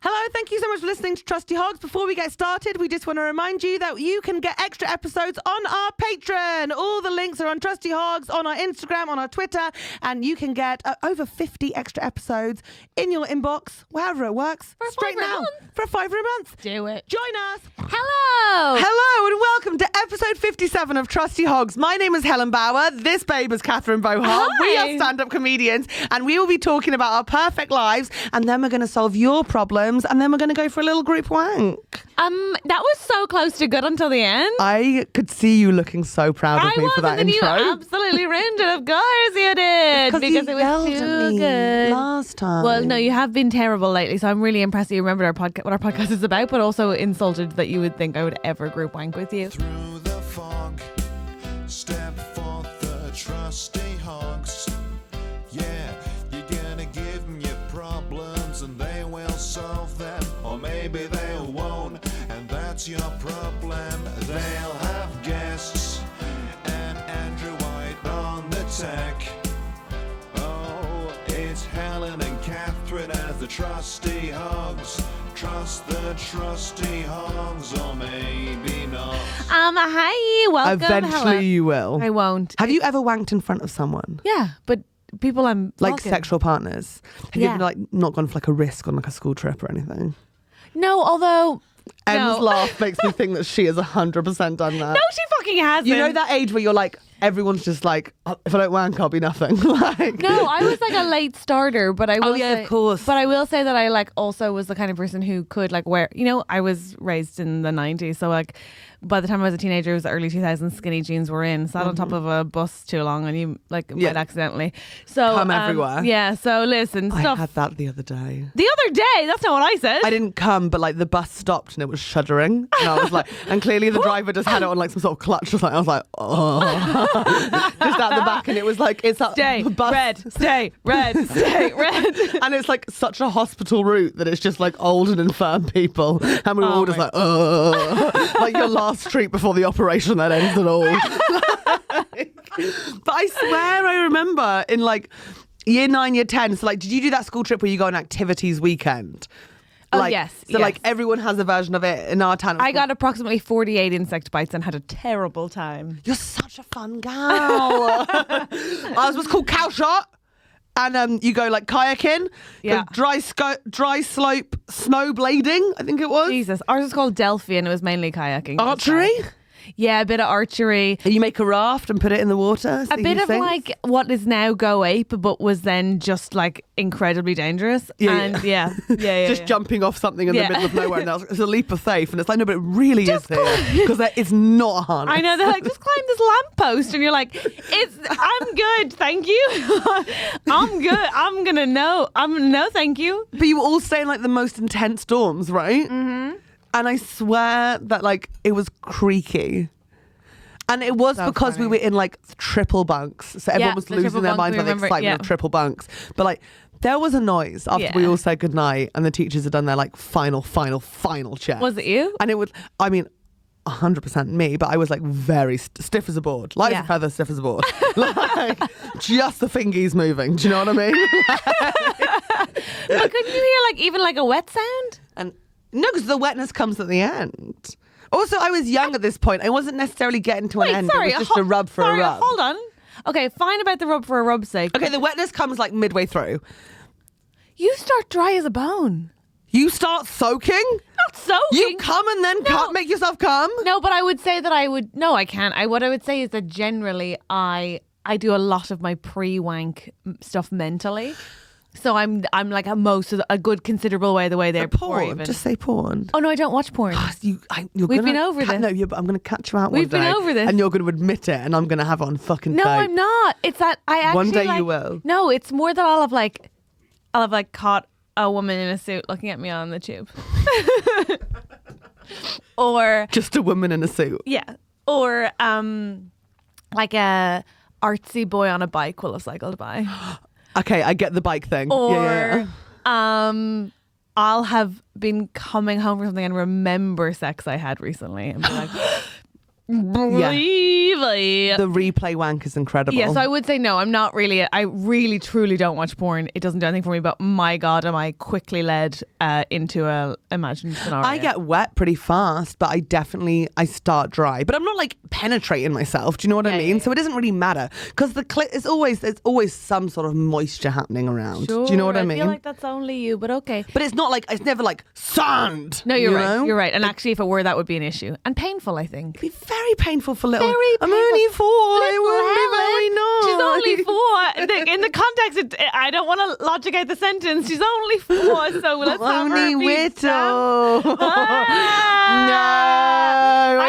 Hello, thank you so much for listening to Trusty Hogs. Before we get started, we just want to remind you that you can get extra episodes on our Patreon. All the links are on Trusty Hogs, on our Instagram, on our Twitter, and you can get over 50 extra episodes in your inbox, wherever it works, for straight now. For a $5 a month. Do it. Join us. Hello. Hello, and welcome to episode 57 of Trusty Hogs. My name is Helen Bauer. This babe is Catherine Bohart. Hi. We are stand-up comedians, and we will be talking about our perfect lives, and then we're going to solve your problems, and then we're going to go for a little group wank. That was so close to good until the end. I could see you looking so proud of me for that and intro. You absolutely ruined it. Of course you did. Because it was too good last time. Well, no, you have been terrible lately, so I'm really impressed that you remembered what our podcast is about, but also insulted that you would think I would ever group wank with you. Through the fog, step forth the trusty hogs. Yeah, you're gonna give them your problems and they will solve them, or maybe they won't, and that's your problem. They'll have guests and Andrew White on the tech. Oh, it's Helen and Catherine as the trusty hogs. Trust the trusty hogs, or maybe not. Hi, welcome. Eventually Hello. you will. I won't. Have you ever wanked in front of someone? Yeah, but people I'm Like fucking. sexual partners? Have you ever like not gone for like a risk on like a school trip or anything? No, although Em's no. laugh makes me think that she has 100% done that. No, she fucking hasn't. You know that age where you're like, everyone's just like, oh, if I don't wank, I'll be nothing. Like, No, I was like a late starter, but I will say, of course. But I will say that I like also was the kind of person who could like wear, I was raised in the 90s, so like by the time I was a teenager, it was the early 2000s, skinny jeans were in. Sat on top of a bus too long and you might accidentally. So Come everywhere. Yeah, so listen, I stuff. had that the other day. The other day, that's not what I said. I didn't come, but like the bus stopped and it was shuddering. And I was like, and clearly the driver just had it on like some sort of clutch or something. I was like, oh. Just out the back, and it was like, it's Stay the bus. red, stay red, stay red. And it's like such a hospital route that it's just like old and infirm people. And we were all just like, oh. Like your last treat before the operation that ends it all. But I swear I remember in like year 9, year 10. So like, did you do that school trip where you go on activities weekend? Oh, Like, yes. So like everyone has a version of it in our town. I got approximately 48 insect bites and had a terrible time. You're such a fun gal. Ours was called Cow Shot. And you go like kayaking, Yeah. dry slope snowblading, I think it was. Jesus. Ours was called Delphi and it was mainly kayaking. Archery. Yeah, a bit of archery. And you make a raft and put it in the water. A bit of like what is now Go Ape, but was then just like incredibly dangerous. Yeah, and yeah. Just jumping off something in Yeah. the middle of nowhere. And it's a leap of faith. And it's like, no, but it really is here. Because it's not a harness. I know, they're like, just climb this lamppost. And you're like, I'm good, thank you. I'm good. I'm going to know. No, thank you. But you were all staying like the most intense dorms, right? Mm-hmm. And I swear that like it was creaky. And it was So because funny. we were in like triple bunks. So everyone was the losing triple their bunks, minds we by the remember, excitement of triple bunks. But like there was a noise after we Yeah. all said goodnight and the teachers had done their like final check. Was it you? And it was, I mean, 100% me, but I was like very stiff as a board. Light as a feather, stiff as a board. Like just the fingies moving. Do you know what I mean? But couldn't you hear like even like a wet sound? And no, because the wetness comes at the end. Also, I was young at this point. I wasn't necessarily getting to an end. Sorry, it was just a rub for a rub. Hold on. Okay, fine about the rub for a rub's sake. Okay, the wetness comes like midway through. You start dry as a bone. You start soaking? Not soaking. You come and then can't make yourself come? No, but I would say that I would. No, I can't. What I would say is that generally I do a lot of my pre-wank stuff mentally. So I'm like a good considerable way the way there before Porn. even. Just say porn. Oh no, I don't watch porn. We've been over this. No, but I'm going to catch you out We've one day. been over this. And you're going to admit it and I'm going to have it on fucking No, tape. I'm not. It's that I actually One day like, you will. No, it's more that I'll have caught a woman in a suit looking at me on the tube. Or just a woman in a suit. yeah. Or like a artsy boy on a bike will have cycled by. Okay, I get the bike thing. Or yeah. I'll have been coming home from something and remember sex I had recently and be like, believe baby. The replay wank is incredible. Yeah, so I would say no, I'm not really. I really, truly don't watch porn. It doesn't do anything for me, but my God, am I quickly led into a imagined scenario. I get wet pretty fast, but I start dry. But I'm not like penetrating myself. Do you know what I mean? Yeah. So it doesn't really matter because there's always some sort of moisture happening around. Sure, Do you know what I mean? I feel like that's only you, but okay. But it's not like, it's never like sand. No, you're you right. know? You're right. And actually, if it were, that would be an issue. And painful, I think. It'd be very painful for little. Very I'm painful. only 4. It wouldn't be very nice. She's only 4. In the context, I don't want to logic out the sentence. She's only 4, so let's have only her be little. No,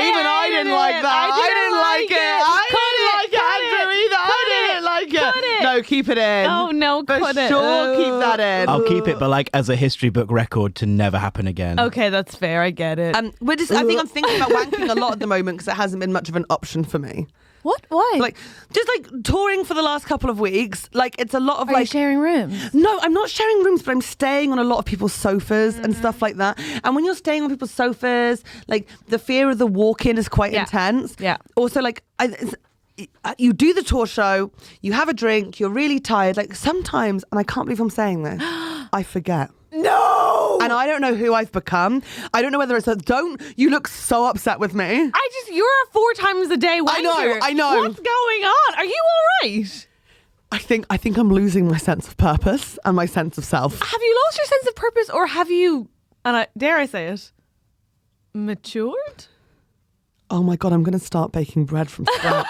even I didn't like that. I didn't like it. I didn't like Andrew either. I didn't like it. Cut it. No, keep it in. Oh no, For cut it. sure, keep that in. I'll keep it, but like as a history book record to never happen again. Okay, that's fair. I get it. I think I'm thinking about wanking a lot at the moment because it hasn't been much of an option for me. What? Why? Like, just like touring for the last couple of weeks, like it's a lot of Are you like sharing rooms? No, I'm not sharing rooms, but I'm staying on a lot of people's sofas and stuff like that. And when you're staying on people's sofas, like the fear of the walk-in is quite intense. Yeah. Also, like you do the tour show, you have a drink, you're really tired. Like sometimes, and I can't believe I'm saying this, I forget. No. And I don't know who I've become. I don't know whether it's you look so upset with me. You're a 4 times a day wanker. I know. What's going on? Are you all right? I think I'm losing my sense of purpose and my sense of self. Have you lost your sense of purpose, or have you, dare I say it, matured? Oh my God, I'm going to start baking bread from scratch.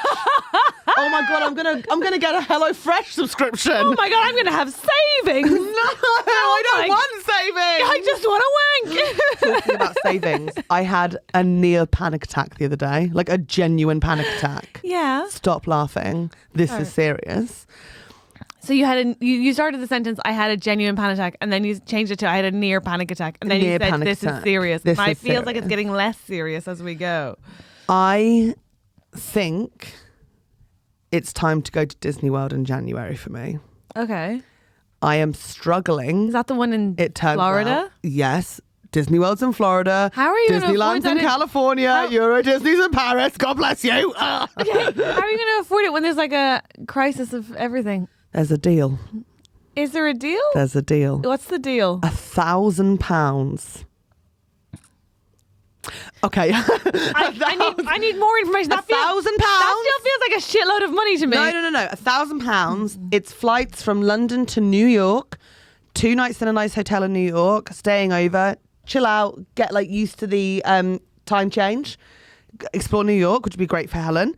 Oh my God, I'm gonna get a HelloFresh subscription. Oh my God, I'm gonna have savings. No, I don't want savings. I just want to wank. Talking about savings, I had a near panic attack the other day, like a genuine panic attack. Yeah. Stop laughing. This is serious. So you started the sentence, I had a genuine panic attack, and then you changed it to I had a near panic attack, and then you said this is serious. This and is it feels like serious. it's getting less serious as we go. I think it's time to go to Disney World in January for me. Okay. I am struggling. Is that the one in It turns Florida? out, yes. Disney World's in Florida. How are you gonna afford Disneyland's that in in- California. Euro Disney's in Paris. God bless you. Okay. How are you going to afford it when there's like a crisis of everything? There's a deal. Is there a deal? There's a deal. What's the deal? £1,000. Okay. I need more information. £1,000? That still feels like a shitload of money to me. No. £1,000. It's flights from London to New York, 2 nights in a nice hotel in New York, staying over, chill out, get like used to the time change, explore New York, which would be great for Helen.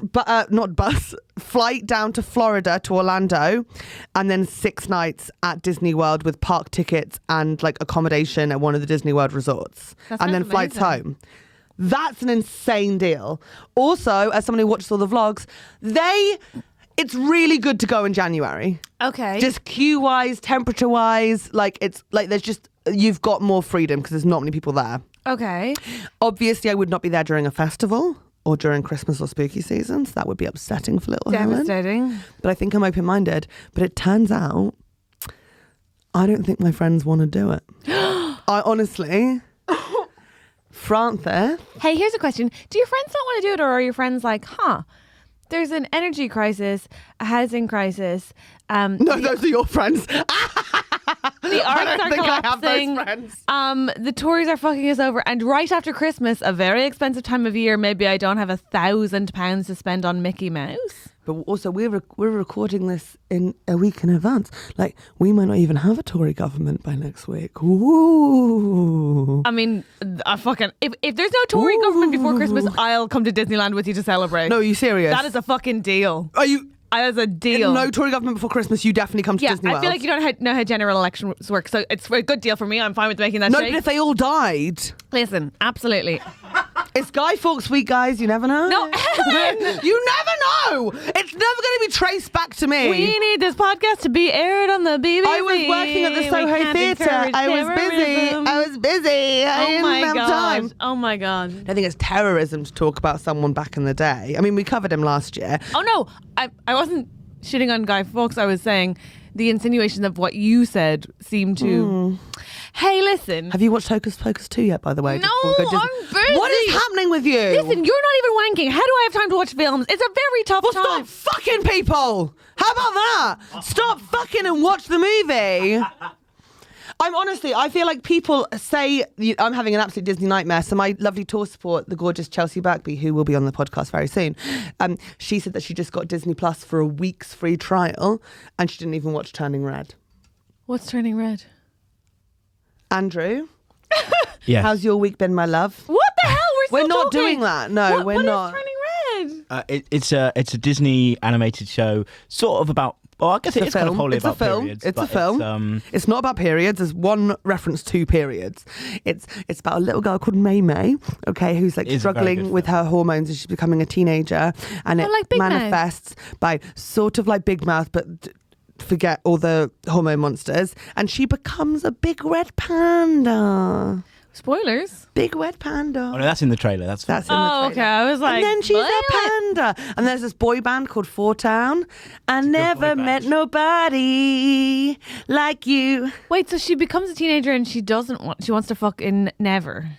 But not bus, flight down to Florida to Orlando, and then 6 nights at Disney World with park tickets and like accommodation at one of the Disney World resorts, and then flights home. That's an insane deal. Also, as someone who watches all the vlogs, it's really good to go in January. Okay. Just queue wise, temperature wise, like it's like you've got more freedom because there's not many people there. Okay. Obviously, I would not be there during a festival or during Christmas or spooky seasons. That would be upsetting for little Helen. Devastating. But I think I'm open-minded. But it turns out I don't think my friends want to do it. I honestly, Francis. Hey, here's a question. Do your friends not want to do it, or are your friends like, there's an energy crisis, a housing crisis. No, those are your friends. The arts I don't are think collapsing. I have those friends. The Tories are fucking us over, and right after Christmas, a very expensive time of year, maybe I don't have £1,000 to spend on Mickey Mouse. But also, we're recording this in a week in advance. Like, we might not even have a Tory government by next week. Ooh. I mean, if there's no Tory government before Christmas, I'll come to Disneyland with you to celebrate. No, are you serious? That is a fucking deal. Are you? As a deal. No Tory government before Christmas, you definitely come to Disney World. I feel like you don't know how general elections work, so it's a good deal for me. I'm fine with making that No, shake. but if they all died. Listen, absolutely. It's Guy Fawkes week, guys. You never know. No, Helen! You never know. It's never going to be traced back to me. We need this podcast to be aired on the BBC. I was working at the Soho Theatre. I was busy. I didn't have time. Oh my God. I think it's terrorism to talk about someone back in the day. I mean, we covered him last year. Oh no, I wasn't shitting on Guy Fawkes. I was saying the insinuations of what you said seem to... Hey, listen. Have you watched Hocus Pocus 2 yet, by the way? No, I'm busy. What is happening with you? Listen, you're not even wanking. How do I have time to watch films? It's a very tough time. Stop fucking people! How about that? Stop fucking and watch the movie. I feel like people say I'm having an absolute Disney nightmare. So my lovely tour support, the gorgeous Chelsea Birkby, who will be on the podcast very soon, she said that she just got Disney Plus for a week's free trial and she didn't even watch Turning Red. What's Turning Red? Andrew? Yes. How's your week been, my love? What the hell? We're not doing that. No, we're not. What is Turning Red? It's a Disney animated show, sort of about. Well, I guess it is kind of wholly about periods. It's a film. It's not about periods. There's one reference to periods. It's about a little girl called May May, okay, who's like struggling with her hormones as she's becoming a teenager, and it like Big manifests by sort of like Big Mouth, but forget all the hormone monsters, and she becomes a big red panda. Spoilers. Big red panda. Oh no, that's in the trailer. That's in the trailer. Okay. I was like, and then she's a panda. And there's this boy band called Four Town. I never met nobody like you. Wait, so she becomes a teenager and she wants to fuck in Never.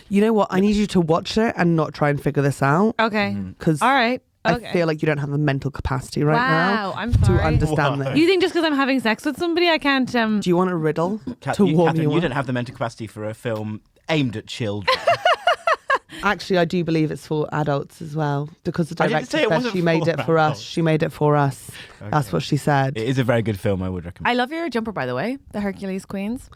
You know what? I need you to watch it and not try and figure this out. Okay. Because all right. I feel like you don't have the mental capacity now I'm sorry. to understand this. You think just because I'm having sex with somebody, I can't... Do you want a riddle to warm Catherine, you you up? don't have the mental capacity for a film aimed at children. Actually, I do believe it's for adults as well, because the I didn't director say it said wasn't she made for it for us. adults. She made it for us. Okay. That's what she said. It is a very good film, I would recommend. I love your jumper, by the way. The Hercules Queens.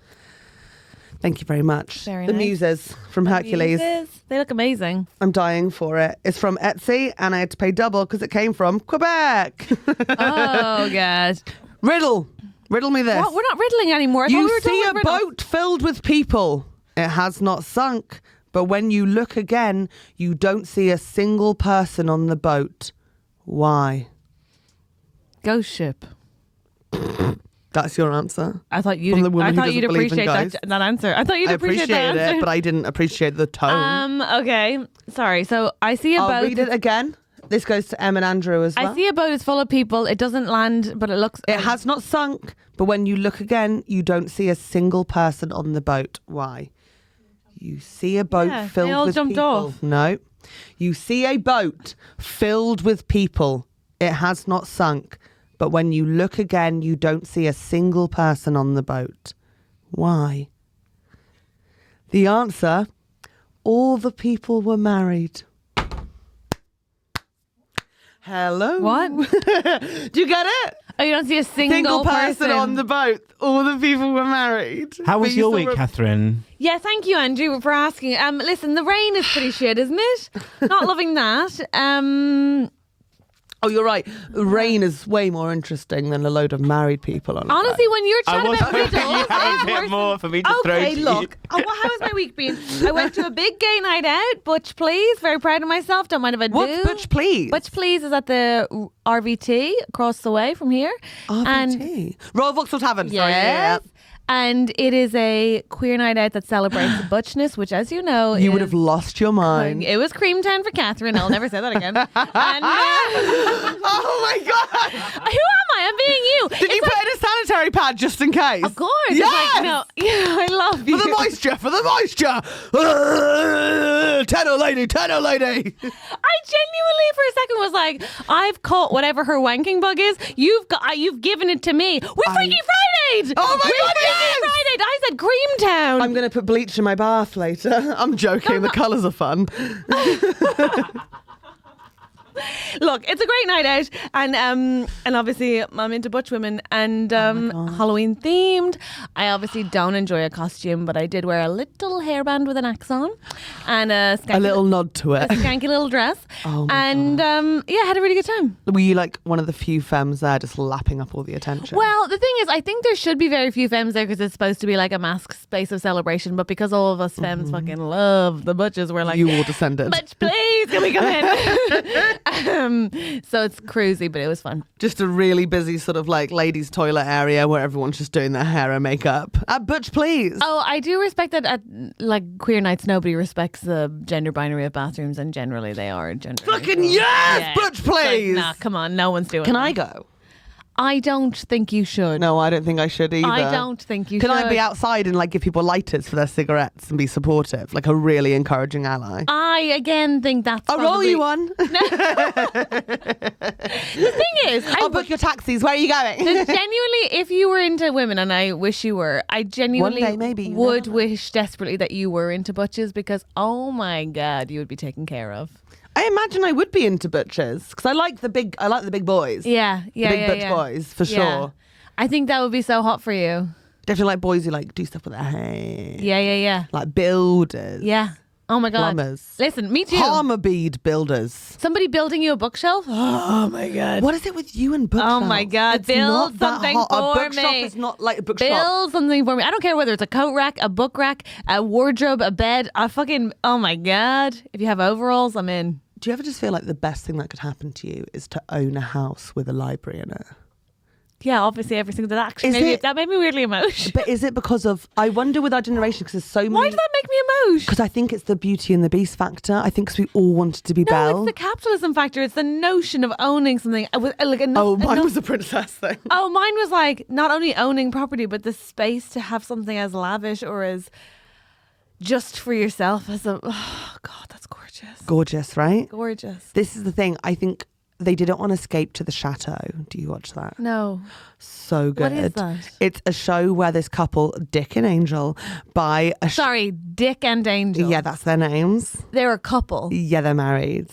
Thank you very much. Very the nice. Muses from Hercules. Muses. They look amazing. I'm dying for it. It's from Etsy and I had to pay double because it came from Quebec. Oh, God. Riddle me this. What? We're not riddling anymore. I thought You we were see a done with riddles. boat filled with people. It has not sunk. But when you look again, you don't see a single person on the boat. Why? Ghost ship. That's your answer. I thought you'd From the woman who appreciate doesn't believe in that answer. I thought you'd I appreciate that appreciated answer. it, but I didn't appreciate the tone. Okay. Sorry. So I see a boat. I'll read it again. This goes to Em and Andrew as well. I see a boat is full of people. It doesn't land, but it looks... It has not sunk, but when you look again, you don't see a single person on the boat. Why? You see a boat filled they all with jumped people. off. No. You see a boat filled with people. It has not sunk, but when you look again, you don't see a single person on the boat. Why? The answer, all the people were married. Hello? What? Do you get it? Oh, you don't see a single person on the boat. All the people were married. How was But you your still week, Catherine? Yeah, thank you, Andrew, for asking. Listen, the rain is pretty shit, isn't it? Not loving that. Oh, you're right. Rain is way more interesting than a load of married people on a Honestly, when you're I chatting was about hoping riddles, you had it's a bit worse more for me to throw Okay, to look. you. How has my week been? I went to a big gay night out. Butch Please. Very proud of myself. Don't mind if I do. What's Butch Please? Butch Please is at the RVT across the way from here. RVT. Royal Vauxhall Tavern. Yes. Sorry, yeah. And it is a queer night out that celebrates butchness, which, as you know, You is would have lost your mind. It was cream time for Catherine. I'll never say that again. And, Oh my God. who am I? I'm being you. Did you put in a sanitary pad just in case? Of course. It's Yes. like, no. Yeah, I love you. For the moisture. Tenor lady. I genuinely, for a second, was like, I've caught whatever her wanking bug is. You've given it to me. We Freaky Friday. Oh my God, Freaky yes! Friday. I said Creamtown. I'm going to put bleach in my bath later. I'm joking. The colours are fun. Look, it's a great night out, and obviously I'm into butch women and Halloween themed. I obviously don't enjoy a costume, but I did wear a little hairband with an axe on and a little nod to a it. skanky little dress. Oh my and yeah, had a really good time. Were you like one of the few femmes there just lapping up all the attention? Well, the thing is, I think there should be very few femmes there because it's supposed to be like a mask space of celebration. But because all of us femmes fucking love the butches, we're like, you all descended. butch, please, can we come in? So it's cruisy, but it was fun. Just a really busy sort of like ladies' toilet area where everyone's just doing their hair and makeup. At Butch, please. Oh, I do respect that at like queer nights, nobody respects the gender binary of bathrooms, and generally they are gender. Fucking neutral. yes, Yeah. Butch, please. Like, nah, come on, no one's doing Can that. I go? I don't think you should. No, I don't think I should either. I don't think you should. should. Can I be outside and like give people lighters for their cigarettes and be supportive, like a really encouraging ally? I again think that's. I'll roll you one. The thing is, I'll book your taxis. Where are you going? Genuinely, if you were into women, and I wish you were, I genuinely one day, maybe, would wish desperately that you were into butches because, oh my God, you would be taken care of. I imagine I would be into butchers because I like the big boys. Yeah, the big butch boys for sure. I think that would be so hot for you. Definitely like boys who like do stuff with their hair. Yeah. Like builders. Yeah. Oh my God. Plumbers. Listen, me too. Harmer bead builders. Somebody building you a bookshelf? Oh my God. What is it with you and bookshelves? Oh my God. It's build not that something hot. for A bookshop me. is not like a bookshop. Build something for me. I don't care whether it's a coat rack, a book rack, a wardrobe, a bed, a fucking, oh my God. If you have overalls, I'm in. Do you ever just feel like the best thing that could happen to you is to own a house with a library in it? Yeah, obviously every single day. Actually, that made me weirdly emotional. But is it because of, I wonder with our generation, because there's so many. Why did that make me emotional? Because I think it's the Beauty and the Beast factor. I think because we all wanted to be Belle. No, it's the capitalism factor. It's the notion of owning something. Mine was a princess thing. Oh, mine was like not only owning property, but the space to have something as lavish or as just for yourself as a, oh God, that's gorgeous. Gorgeous, right? Gorgeous. This is the thing. I think they did it on Escape to the Chateau. Do you watch that? No. So good. What is that? It's a show where this couple, Dick and Angel, buy a... Sorry, Dick and Angel. Yeah, that's their names. They're a couple. Yeah, they're married.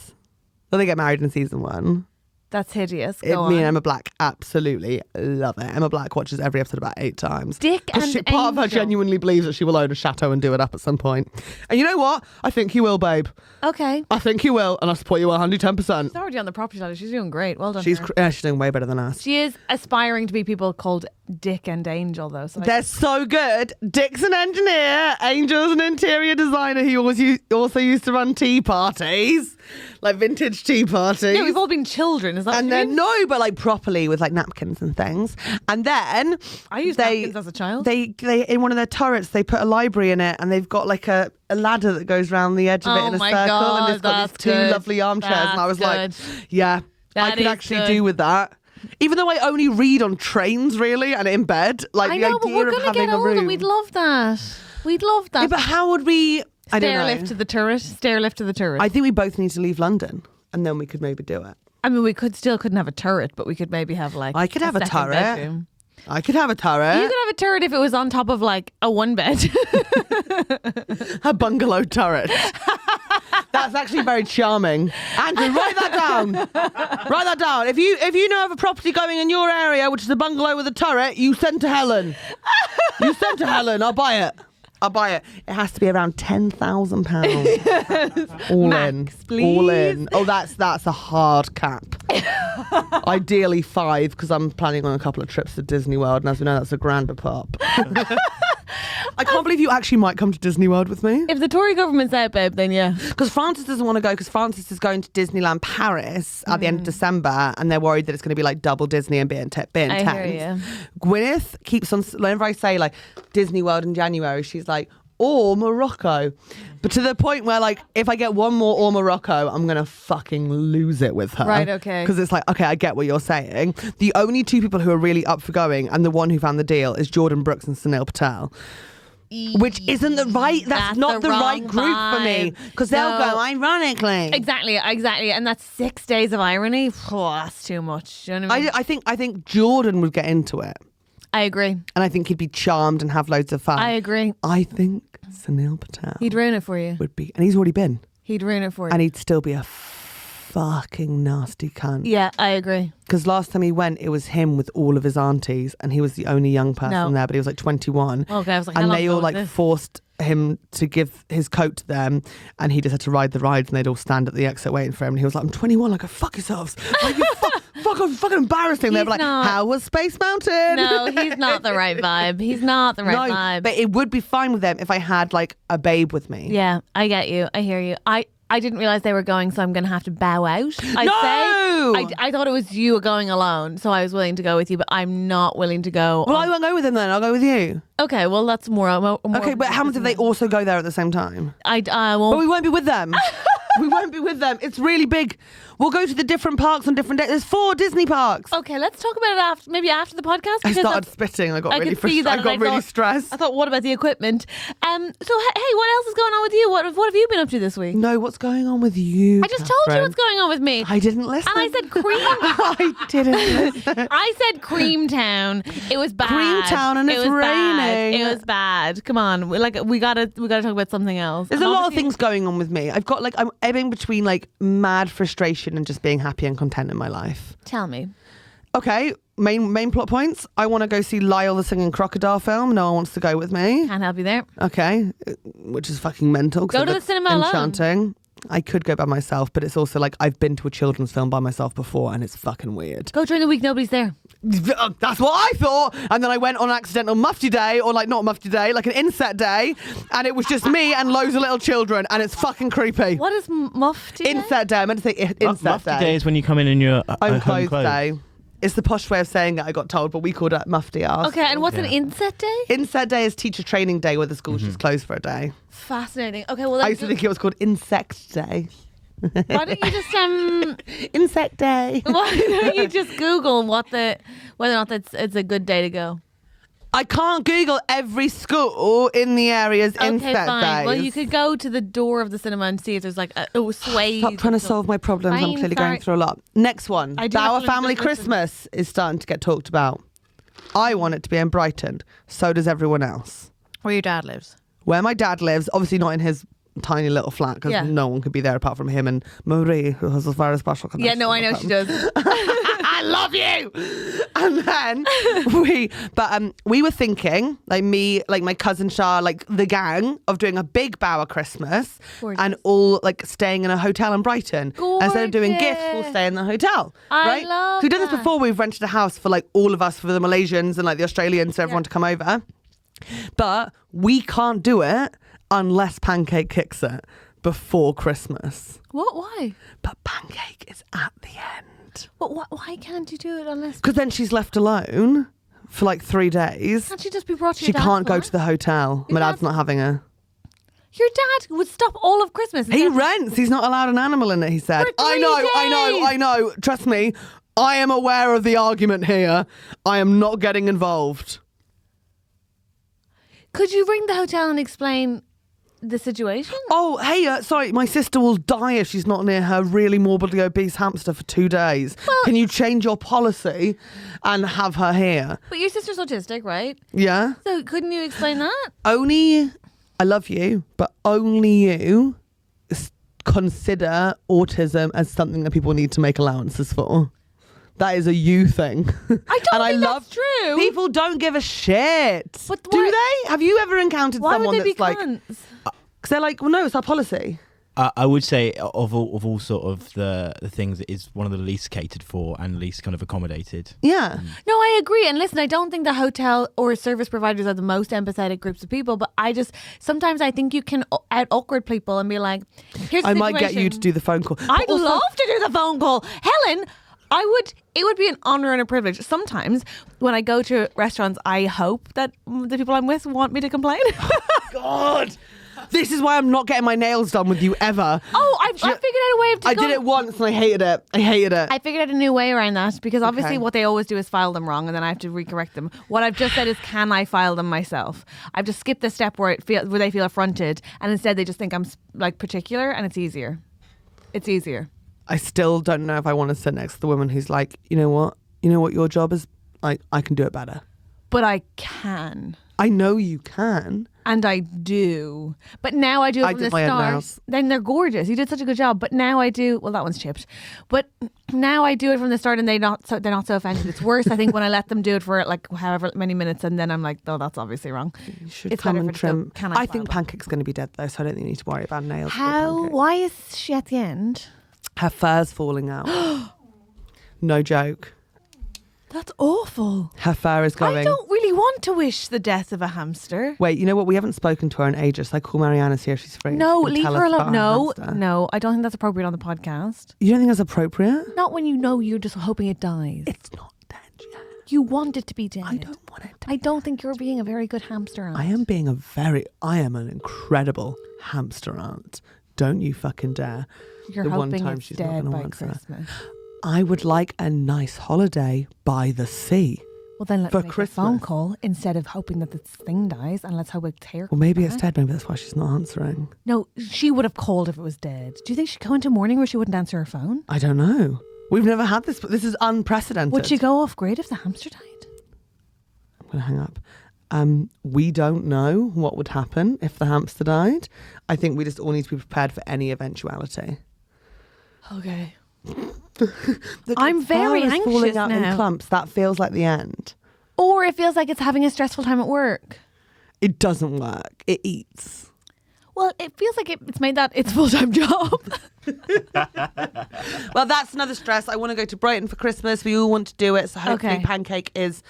Well, they get married in season 1. That's hideous. Me and Emma Black absolutely love it. Emma Black watches every episode about 8 times. Dick and Angel. Part of her genuinely believes that she will own a chateau and do it up at some point. And you know what? I think you will, babe. Okay. I think you will, and I support you 110%. She's already on the property ladder. She's doing great. Well done. She's her. she's doing way better than us. She is aspiring to be people called Dick and Angel, though. So They're so good. Dick's an engineer. Angel's an interior designer. He also used to run tea parties, like vintage tea parties. Yeah, we've all been children. Is that And what you then mean? no, but like properly with like napkins and things. And then I used napkins as a child. They in one of their turrets they put a library in it, and they've got like a ladder that goes around the edge of it in a circle, God, and it's got these 2 lovely armchairs. And I was like, yeah, I could actually do with that. Even though I only read on trains, really, and in bed, like I the know, but idea we're of gonna having get a old room. and we'd love that. We'd love that. Yeah, but how would we? I don't Stair know. lift to the turret. Stair lift to the turret. I think we both need to leave London, and then we could maybe do it. I mean, we couldn't have a turret, but we could maybe have like. I could have a second turret. bedroom. I could have a turret. You could have a turret if it was on top of like a 1 bed. A bungalow turret. That's actually very charming. Andrew, write that down. Write that down. If you know of a property going in your area, which is a bungalow with a turret, you send to Helen. You send to Helen. I'll buy it. It has to be around £10,000. All Max, in. please. All in. Oh, that's a hard cap. Ideally 5, because I'm planning on a couple of trips to Disney World, and as we know, that's a grand a pop. I can't believe you actually might come to Disney World with me. If the Tory government's out, babe, then yeah. Because Francis doesn't want to go, because Francis is going to Disneyland Paris at the end of December, and they're worried that it's going to be like double Disney and be intense. I hear you. Gwyneth keeps on, whenever I say like Disney World in January, she's like, or Morocco. But to the point where like, if I get one more or Morocco, I'm going to fucking lose it with her. Right, okay. Because it's like, okay, I get what you're saying. The only 2 people who are really up for going, and the one who found the deal, is Jordan Brooks and Sunil Patel. Which isn't the right, that's not the right group for me. Because they'll go, ironically. Exactly. And that's 6 days of irony. Oh, that's too much. Do you know what I mean? I think Jordan would get into it. I agree. And I think he'd be charmed and have loads of fun. I agree. I think Sunil Patel He'd ruin it for you. would be, and he's already been. He'd ruin it for you. And he'd still be a fucking nasty cunt. Yeah, I agree. Because last time he went, it was him with all of his aunties, and he was the only young person there, but he was like 21. Okay, I was like, and how they long all ago was like this? forced him to give his coat to them, and he just had to ride the rides, and they'd all stand at the exit waiting for him. And he was like, I'm 21, like, go fuck yourselves. Like, you fucking embarrassing. They were like, how was Space Mountain? No, he's not the right vibe. He's not the right vibe. But it would be fine with them if I had like a babe with me. Yeah, I get you. I hear you. I didn't realise they were going, so I'm going to have to bow out. I thought it was you going alone, so I was willing to go with you, but I'm not willing to go. Well, I won't go with him then. I'll go with you. Okay, well, that's more Okay, but how much if they also go there at the same time? I won't. But we won't be with them. We won't be with them. It's really big. We'll go to the different parks on different days. There's 4 Disney parks. Okay, let's talk about it maybe after the podcast. I started spitting. I got really frustrated. I got really stressed. I thought, what about the equipment? So, hey, what else is going on with you? What have you been up to this week? No, what's going on with you? I just told you what's going on with me. I didn't listen. And I said cream. I didn't listen. I said Creamtown. It was bad. Creamtown, and it's raining. It was bad. Come on, we gotta talk about something else. There's a lot of things going on with me. I'm ebbing between like mad frustration and just being happy and content in my life. Tell me. Okay, main plot points. I want to go see Lyle the Singing Crocodile film. No one wants to go with me. Can't help you there. Okay, which is fucking mental. Go to the cinema enchanting. alone. I could go by myself, but it's also like I've been to a children's film by myself before and it's fucking weird. Go during the week, nobody's there. That's what I thought. And then I went on accidental mufti day, or like not mufti day, like an inset day, and it was just me and loads of little children, and it's fucking creepy. What is mufti day? Inset day. I meant to say inset mufti day. Day is when you come in your own home clothes day. It's the posh way of saying it, I got told, but we called it mufti arse. Okay, and what's an inset day? Inset day is teacher training day where the school's just closed for a day. Fascinating. Okay, well, I used to think it was called insect day. Why don't you just insect day? Why don't you just Google whether or not it's a good day to go? I can't Google every school in the area's insect fine. days. Well, you could go to the door of the cinema and see if there's like a sway. Stop trying to solve my problems. I'm clearly going through a lot. Next one. Bauer Family Christmas is starting to get talked about. I want it to be in Brighton. So does everyone else. Where your dad lives. Where my dad lives, obviously not in his tiny little flat because no one could be there apart from him and Marie, who has a very special connection. Yeah, no, I know she does. I love you. And then we were thinking, like me, like my cousin Shah, like the gang, of doing a big Bauer Christmas. Gorgeous. And all like staying in a hotel in Brighton. Gorgeous. Instead of doing gifts, we'll stay in the hotel. I love So we've done this that. before. We've rented a house for like all of us, for the Malaysians and like the Australians, for everyone to come over. But we can't do it unless Pancake kicks it before Christmas. What? Why? But Pancake is at the end. But why can't you do it unless? Because then she's left alone for like 3 days. Can't she just be brought to She your can't dad's go flat? to the hotel. My dad's not having her. Your dad would stop all of Christmas. He rents. He's not allowed an animal in it, he said. For 3 days. I know. Trust me. I am aware of the argument here. I am not getting involved. Could you ring the hotel and explain the situation? Oh, hey, sorry, my sister will die if she's not near her really morbidly obese hamster for 2 days. Well, can you change your policy and have her here? But your sister's autistic, right? Yeah? So couldn't you explain that? Only, I love you, but only you consider autism as something that people need to make allowances for. That is a you thing. I don't think that's true. People don't give a shit. But do they? Have you ever encountered Why someone would they that's be like... cunts? Because they're like, well, no, it's our policy. I would say of all sort of the things, it is one of the least catered for and least kind of accommodated. Yeah. No, I agree. And listen, I don't think the hotel or service providers are the most empathetic groups of people, but sometimes I think you can out awkward people and be like, here's the I might situation. get you to do the phone call. I'd love to do the phone call. Helen, it would be an honour and a privilege. Sometimes when I go to restaurants, I hope that the people I'm with want me to complain. God. This is why I'm not getting my nails done with you ever. Oh, I figured out a way of I did it once and I hated it. I figured out a new way around that because obviously what they always do is file them wrong and then I have to recorrect them. What I've just said is, can I file them myself? I've just skipped the step where they feel affronted and instead they just think I'm like particular and it's easier. It's easier. I still don't know if I want to sit next to the woman who's like, you know what your job is? Like, I can do it better. But I can. I know you can. And I do. But now I do it from the start. Then they're gorgeous. You did such a good job. But now I do. Well, that one's chipped. But now I do it from the start and they're not so offended. It's worse, I think, when I let them do it for like however many minutes and then I'm like, oh, that's obviously wrong. You should come and trim. I think Pancake's going to be dead though, so I don't think you need to worry about nails. Why is she at the end? Her fur's falling out. No joke. That's awful. Her fur is going. I don't really want to wish the death of a hamster. Wait, you know what? We haven't spoken to her in ages. I call Marianne and see if she's free. No, leave her alone. No, I don't think that's appropriate on the podcast. You don't think that's appropriate? Not when you know you're just hoping it dies. It's not dead yet. You want it to be dead. I don't want it to I don't think you're being a very good hamster aunt. I am an incredible hamster aunt. don't you fucking dare. You're The one hoping time it's she's not dead gonna by answer. Christmas. I would like a nice holiday by the sea. Well, then let's For make Christmas. a phone call instead of hoping that this thing dies, and let's hope it's here. Well, maybe it's dead. Maybe that's why she's not answering. No, she would have called if it was dead. Do you think she'd go into mourning where she wouldn't answer her phone? I don't know. We've never had this, but this is unprecedented. Would she go off grid if the hamster died? I'm going to hang up. We don't know what would happen if the hamster died. I think we just all need to be prepared for any eventuality. Okay. Look, I'm if very flowers falling anxious out now. in clumps. That feels like the end. Or it feels like it's having a stressful time at work. It doesn't work. It eats. Well, it feels like it's made that its full-time job. Well, that's another stress. I want to go to Brighton for Christmas. We all want to do it. So hopefully Okay. Pancake is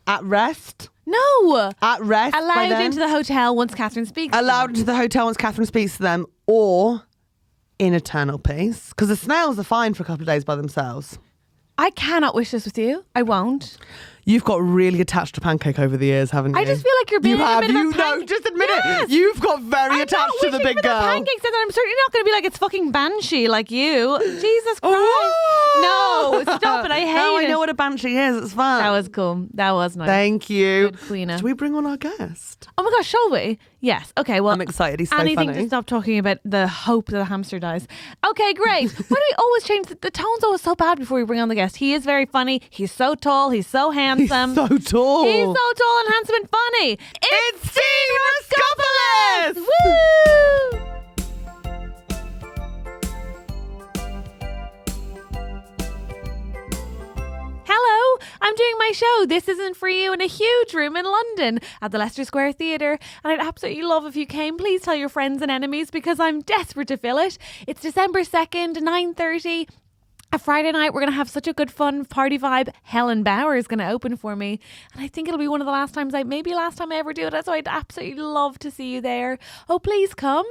at rest. No. At rest. by Allowed then. into the hotel once Catherine speaks. Allowed into the hotel once Catherine speaks to them, or in eternal peace. Because the snails are fine for a couple of days by themselves. I cannot wish this with you. I won't. You've got really attached to Pancake over the years, haven't you? I just feel like you're being You a have. bit of You a know, just admit Yes. it. You've got very I'm attached not to the wishing big for girl. The pancakes, and I'm certainly not going to be like it's fucking banshee like you. Jesus Christ! No, stop it! I hate Now it. I know what a banshee is. It's fun. That was cool. That was nice. Thank you. Good Queena. Should we bring on our guest? Oh my gosh, shall we? Yes. Okay. Well, I'm excited. He's so anything funny. to stop talking about the hope that the hamster dies. Okay, great. Why do we always change the tone's always so bad before we bring on the guest? He is very funny. He's so tall. He's so He's handsome. so tall. He's so tall and handsome and funny. It's Steen Raskopoulos! Woo! Hello, I'm doing my show This Isn't For You in a huge room in London at the Leicester Square Theatre, and I'd absolutely love if you came. Please tell your friends and enemies because I'm desperate to fill it. It's December 2nd, 9:30. A Friday night, we're going to have such a good fun party vibe. Helen Bauer is going to open for me. And I think it'll be one of the last times maybe last time I ever do it. So I'd absolutely love to see you there. Oh, please come.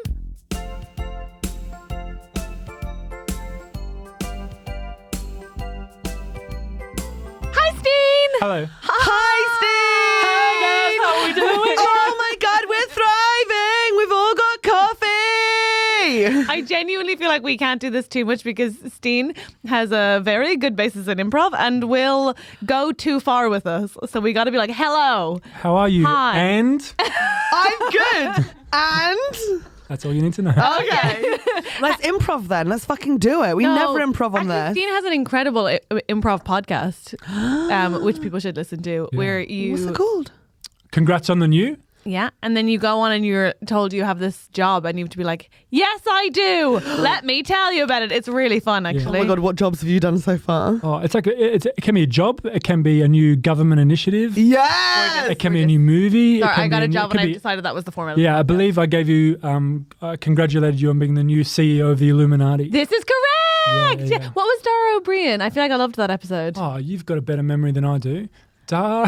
Hi, Steen. Hello. Hi, Steve! Hey, guys, how are we doing? Oh my God, we're thriving! We've all got coffee! I genuinely feel like we can't do this too much because Steen has a very good basis in improv and will go too far with us. So we got to be like, hello. How are you? Hi. And I'm good. And? that's all you need to know. Okay. Let's improv then. Let's fucking do it. We No, never improv on actually, this. Steen has an incredible improv podcast, which people should listen to, where you... What's it called? Congrats on the new. Yeah, and then you go on and you're told you have this job and you have to be like, yes, I do. Let me tell you about it. It's really fun, actually. Oh my God, what jobs have you done so far? Oh, it's like it can be a job. It can be a new government initiative. Yes! It can be a new movie. Sorry, it can I got be a job it could and I be- decided that was the format. Yeah, I believe I gave you, congratulated you on being the new CEO of the Illuminati. This is correct. Yeah. What was Dara O'Brien? I feel like I loved that episode. Oh, you've got a better memory than I do. Dara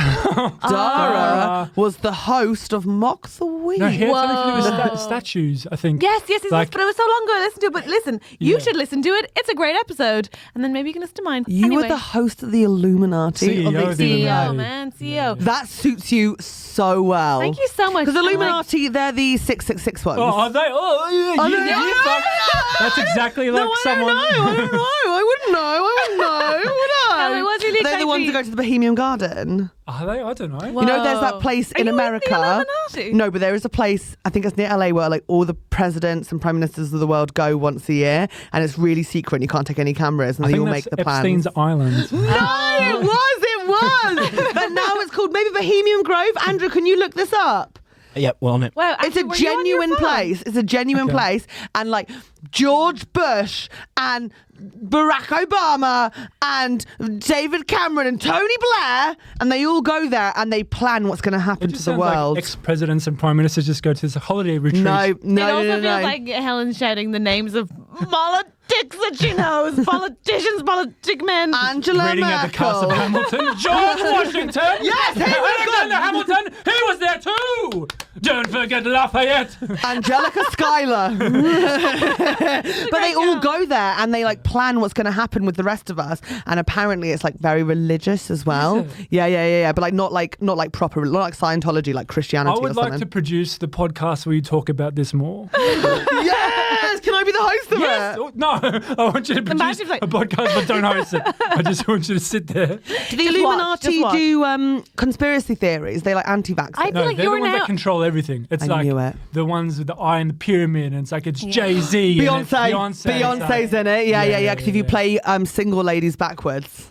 was the host of Mock the Week. No, he had something to do with Whoa. statues, I think. Yes, Like- but it was so long ago I listened to it. But listen, you Yeah. should listen to it. It's a great episode. And then maybe you can listen to mine. You anyway. were the host of the Illuminati. CEO of the CEO, Illuminati. man. CEO. That suits you so well. Thank you so much. Because I like- Illuminati, they're the 666 ones. Oh, are they? Oh, yeah. Oh, you, no, you no, fuck. no. That's exactly like No, someone. I don't know. I wouldn't know. Would I? No, it was really They're the ones exciting. that go to the Bohemian Garden. Are they? I don't know. You know, there's that Whoa. place Are in you in the America. Illuminati? No, but there is a place, I think it's near LA, where like all the presidents and prime ministers of the world go once a year, and it's really secret and you can't take any cameras, and I they think all that's make the plans. Epstein's Island. No, it was. But now it's called maybe Bohemian Grove. Andrew, can you look this up? Yeah, well on it. Wow, It's a actually, were you on your genuine phone? place. It's a genuine Okay. place. And like George Bush and Barack Obama and David Cameron and Tony Blair, and they all go there and they plan what's going to happen It to just the sounds like world. ex-presidents and prime ministers just go to this holiday retreat. No, It no, also no, no, feels no. like Helen's shouting the names of politics that she knows. Politicians, politic men. Angela Reading Merkel. at the cast of Hamilton. George Washington! Yes, he was Alexander Hamilton! He was there too! Don't forget Lafayette! Angelica Schuyler. But they all go there and they like plan what's going to happen with the rest of us. And apparently it's like very religious as well. Is it? Yeah. But like not like proper, not like Scientology, like Christianity I or would something. like to produce the podcast where you talk about this more. Yes! Can I to be the host of Yes. it? Oh, no, I want you to produce Imagine if, like- a podcast, but don't host it. I just want you to sit there. Do the Illuminati do conspiracy theories? They like anti-vaxxers. I feel No, like they're you're the ones now. that control everything. It's I like knew it. the ones with the eye and the pyramid, and it's like it's Jay-Z. Beyonce's in it. Yeah. Because if you play single ladies backwards,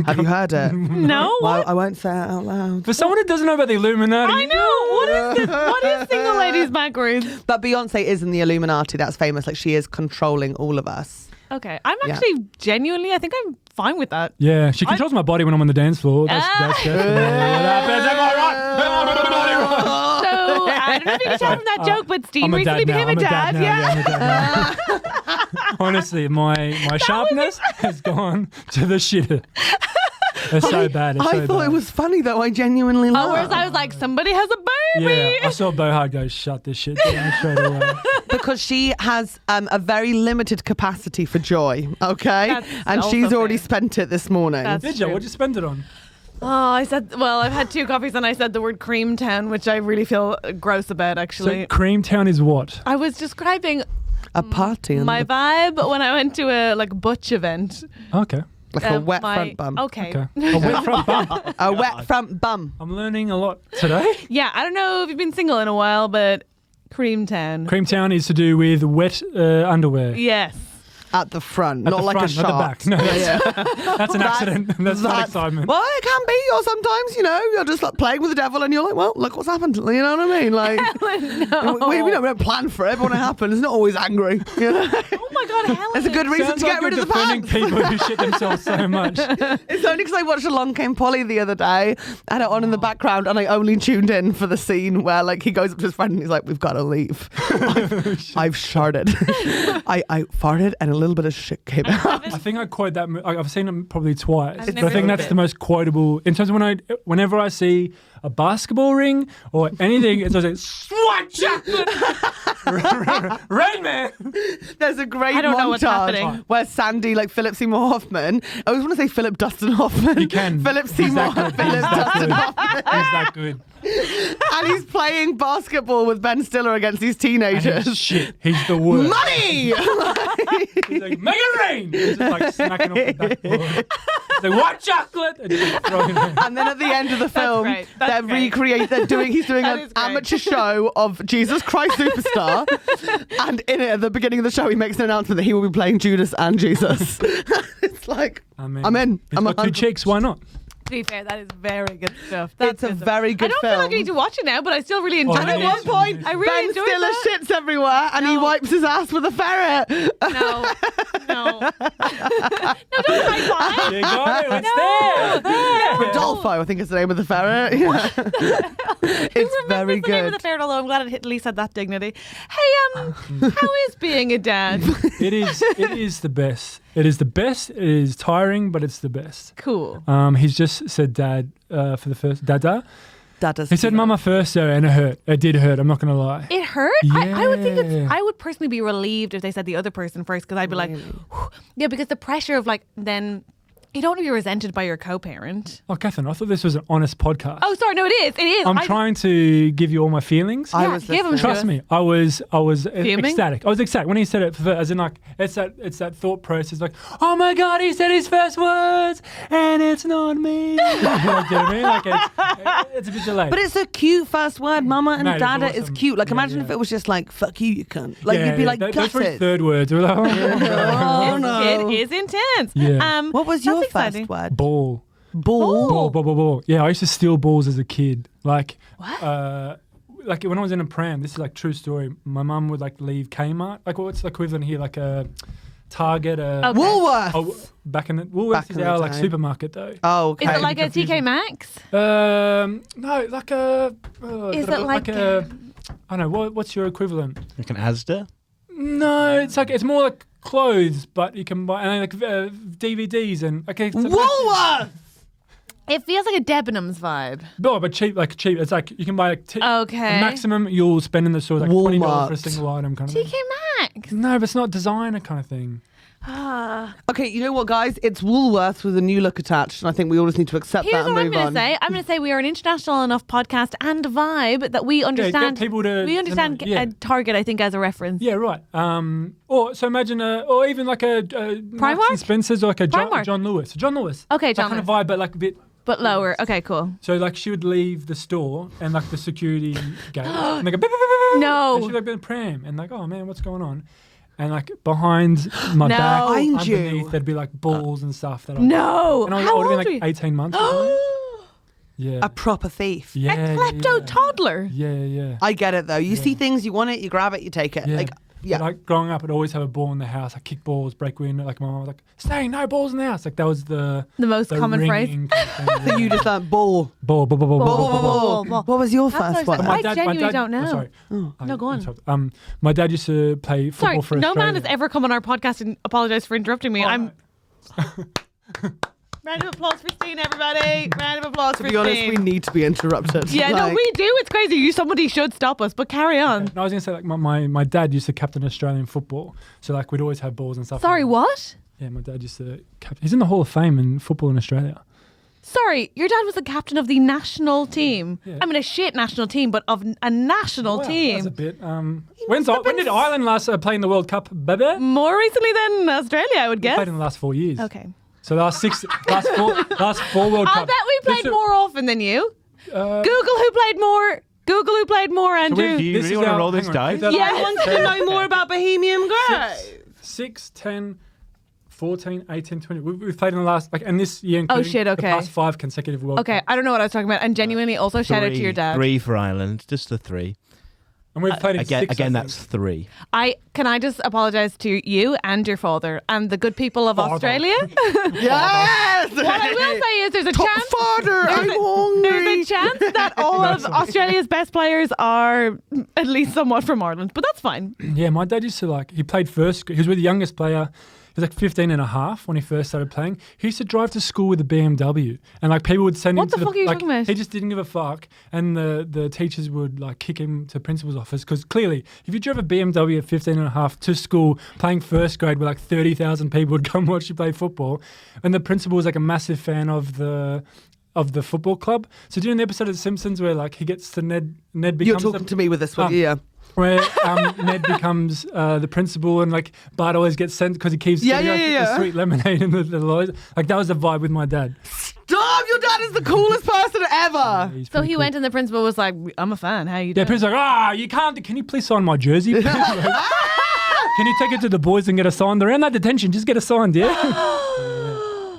have you heard it? No, Well, what? I won't say it out loud. For someone who doesn't know about the Illuminati, I know. What is this? What is single ladies backwards? But Beyonce is in the Illuminati. That's famous. Like she is controlling all of us. Okay, I'm Yeah. actually genuinely. I think I'm fine with that. Yeah, she controls my body when I'm on the dance floor. That's definitely what happens. Am I right? Am I my body right? So I don't know if you can tell from that joke, but Steen I'm a recently dad now. became a dad. now. Yeah. I'm a dad now. Honestly, my sharpness has gone to the shitter. It's so bad. It's I so thought bad. it was funny though. I genuinely Oh, laughed. whereas I was like, somebody has a baby. Yeah, I saw Bohard go, shut this shit down straight away. because she has a very limited capacity for joy. Okay, That's and also she's already fair. spent it this morning. That's Did you? true. What'd you spend it on? Oh, I said, well, I've had 2 coffees and I said the word Creamtown, which I really feel gross about, actually. So Creamtown is what? I was describing a party. in my the- vibe when I went to a butch event. Okay. like a wet front bum. Okay. Okay. A wet front bum. A wet front bum. I'm learning a lot today. Yeah, I don't know if you've been single in a while, but Creamtown. Creamtown is to do with wet underwear. Yes. At the front, At not the like front, a not shark. the back. No, that's an accident. That's not excitement. Well, it can be, or sometimes, you're just like playing with the devil and you're like, well, look what's happened. You know what I mean? Like, No. we don't plan for it, but when it happens, it's not always angry. You know? Oh my God, Helen. There's a good reason Sounds to like get rid you're of the defending pants. people who shit themselves so much. It's only because I watched Along Came Polly the other day, I had it on in the background, and I only tuned in for the scene where like he goes up to his friend and he's like, "We've got to leave. I've farted. I farted and a little bit of shit came out." I think I quote that. I've seen it probably twice. I've But never I think heard that's it. the most quotable in terms of whenever I see a basketball ring or anything, it's always like, "Swat Redmond." There's a great I don't know what's happening. montage where Sandy, like Philip Seymour Hoffman, I always want to say Philip Dustin Hoffman. You can. Philip He's Seymour, that good. Philip He's that Dustin good. Hoffman. He's that good. And he's playing basketball with Ben Stiller against these And teenagers. he's shit. He's the worst. Money! He's like, make it rain! He's just like smacking off the backboard. He's like, what chocolate? And just throwing it. And then at the end of the film, great. That's they're great. he's doing That an is great. amateur show of Jesus Christ Superstar. And in it, at the beginning of the show, he makes an announcement that he will be playing Judas and Jesus. It's like, I'm in. He's I'm got 2 chicks, why not? To be fair, that is very good stuff. It's a very good I don't feel like I film. need to watch it now, but I still really enjoy And at it. one point, I really Ben enjoyed Stiller that. shits everywhere and he No. wipes his ass with a ferret. No. No, don't try why. You got it, it's No. there. Rodolfo, I think is the name of the ferret. Yeah. It's very Remembers the name of good. the ferret, although I'm glad it at least had that dignity. Hey, how is being a dad? It is the best. It is the best. It is tiring, but it's the best. Cool. He's just said dad for the first dada. Dada's He said mama first though, and it hurt. It did hurt. I'm not gonna lie. It hurt? I would think Yeah. I would personally be relieved if they said the other person first, because I'd be like, yeah, because the pressure of like, then you don't want to be resented by your co-parent. Oh, Catherine, I thought this was an honest podcast. Oh, sorry, no, it is. It is. I'm trying to give you all my feelings. I Yeah, was give him listening. Trust me, I was Fuming? ecstatic. I was ecstatic when he said it. As in, like, it's that thought process. Like, oh my god, he said his first words, and it's not me. Like, do you know what I mean? Like, it's a bit delayed. But it's a cute first word. Mama and No, it's Dada is awesome. cute. Like, Yeah, imagine yeah. if it was just like, fuck you cunt. Like, Yeah, you'd be yeah, like, those were his gutted. third words. We're like, oh, Oh, This no. kid is intense. Yeah. What was your That's exciting. first word? ball. Ball. Ball. Yeah, I used to steal balls as a kid. Like, What? like when I was in a pram, this is like true story. My mum would like leave Kmart. Like, what's the equivalent here? Like a Target. Okay. Woolworths. Oh, back in the Woolworths Back is in the our like day. supermarket though. Oh, okay. Is it like a TK Maxx? No, like a. Is it like a? I don't know. What's your equivalent? Like an Asda? No, it's more like clothes, but you can buy and like DVDs and okay. Woolworths? It feels like a Debenhams vibe. No, but cheap. It's like you can buy like Okay. the maximum you'll spend in the store is like $20 for a Walmart. single item kind of thing. TK Maxx. No, but it's not designer kind of thing. Okay, you know what, guys? It's Woolworths with a new look attached, and I think we all just need to accept Here's that and what I'm move going on. to say. I'm going to say we are an international enough podcast and vibe that we understand. people to- we understand yeah. Target, I think, as a reference. Yeah, right. Or so imagine or even like a Marks and Spencer's or like a Primark? John Lewis. John Lewis. Okay, John that kind of Lewis. vibe, but like a bit. But lower. Okay, cool. So like she would leave the store and like the security gate and they go beep, beep, beep, beep, beep. No. And she'd like be in a pram and like, oh man, what's going on? And like behind my No. back, Behind you. underneath, there'd be like balls and stuff. That No. And I How would old have were been you? like 18 months. or something. Yeah. A proper thief. Yeah. A klepto toddler. Yeah. I get it though. You see things, you want it, you grab it, you take it. Yeah. Like, yeah. But, like growing up, I'd always have a ball in the house. I kick balls, break window. Like my mom was like, "Stain, no balls in the house." Like that was the most common phrase. ringing kind of thing. So you just learned ball. ball. Ball. What was your That's first what one? I genuinely don't know. Oh, sorry. No, go on. on. My dad used to play football Sorry, for no Australia. man has ever come on our podcast and apologized for interrupting me. I'm. Round of applause for Steen, everybody. Round of applause To for be honest, Steen. we need to be interrupted. Yeah, no, Like, we do. It's crazy. Somebody should stop us, but carry on. No, I was gonna say like my dad used to captain Australian football, so like we'd always have balls and stuff. Sorry, what? Yeah, my dad used to captain. He's in the Hall of Fame in football in Australia. Sorry, your dad was the captain of the national team. Yeah. I mean, a shit national team, but of a national Wow, team. That's a bit. When did Ireland last play in the World Cup, baby? More recently than Australia, I would guess. Played in the last 4 years. Okay. So last four World Cups. I'll bet we played more often than you. Google who played more. Google who played more, Andrew. Do you really want to roll this dice? Yeah. I want to know more about Bohemian Grove. 6, 10, 14, 18, 20. We've played in the last, like, and this year, including shit, okay. the past 5 consecutive World Okay, Cups. I don't know what I was talking about. And genuinely also shout out to your dad. 3 for Ireland, just the 3. And we've played in Again, 6. again, that's 3. Can I just apologise to you and your father and the good people of Father. Australia? Yes! What I will say is there's a chance. Father, I'm hungry. There's a chance that all of Australia's best players are at least somewhat from Ireland, but that's fine. Yeah, my dad used to he played first. He was with the youngest player. He was like 15 and a half when he first started playing. He used to drive to school with a BMW, and like people would send What him the to fuck are you talking about? He just didn't give a fuck, and the teachers would like kick him to principal's office because clearly, if you drove a BMW at 15 and a half to school playing first grade, where like 30,000 people would come watch you play football, and the principal was like a massive fan of the football club. So during the episode of The Simpsons where like he gets to Ned becomes You're talking to me with this one, yeah. where Ned becomes the principal and like Bart always gets sent because he keeps getting the sweet lemonade and the lawyers. Like that was the vibe with my dad. Stop! Your dad is the coolest person ever. He's So pretty he cool. went and the principal was like, I'm a fan. How you Yeah, doing? people's like, you can't. Can you please sign my jersey? Can you take it to the boys and get a signed? They're in that detention. Just get a signed, yeah.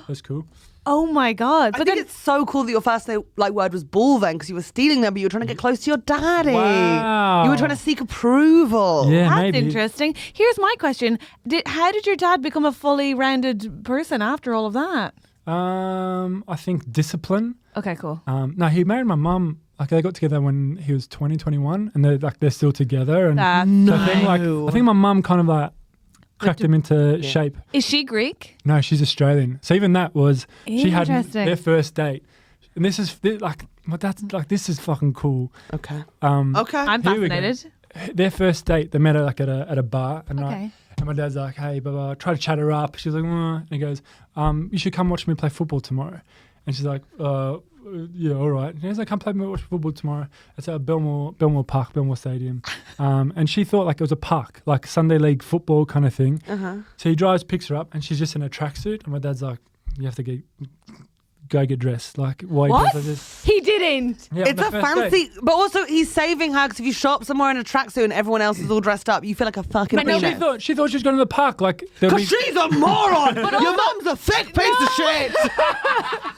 That's cool. Oh my God. I But think then, it's so cool that your first word was ball then, because you were stealing them, but you were trying to get close to your daddy. Wow. You were trying to seek approval. Yeah, that's maybe. interesting. Here's my question. How did your dad become a fully rounded person after all of that? I think discipline. Okay, cool. No, he married my mum. Like they got together when he was 20, 21, and they're still together. And That's so I think my mum kind of like cracked him into shape. Is she Greek? No, she's Australian. So even that was she had Interesting. their first date, and this is like my dad's like this is fucking cool. Okay. Okay. I'm Here we go. fascinated. Their first date, they met her like at a bar, and Okay. and my dad's like, hey, blah, blah, try to chat her up. She's like, and he goes, you should come watch me play football tomorrow. And she's like, yeah, all right. And he's like, come play me watch football tomorrow. It's at Belmore Park, Belmore Stadium. And she thought like it was a park, like Sunday league football kind of thing. So he drives, picks her up, and she's just in a tracksuit. And my dad's like, you have to go get dressed. Like, why? What? Like this? He didn't. Yeah, It's on a the first fancy, date. but also he's saving her because if you show up somewhere in a tracksuit and everyone else is all dressed up, you feel like a fucking But no, penis. She thought she was going to the park. Like, there'll Because be- she's a moron! Your mum's a thick piece of shit!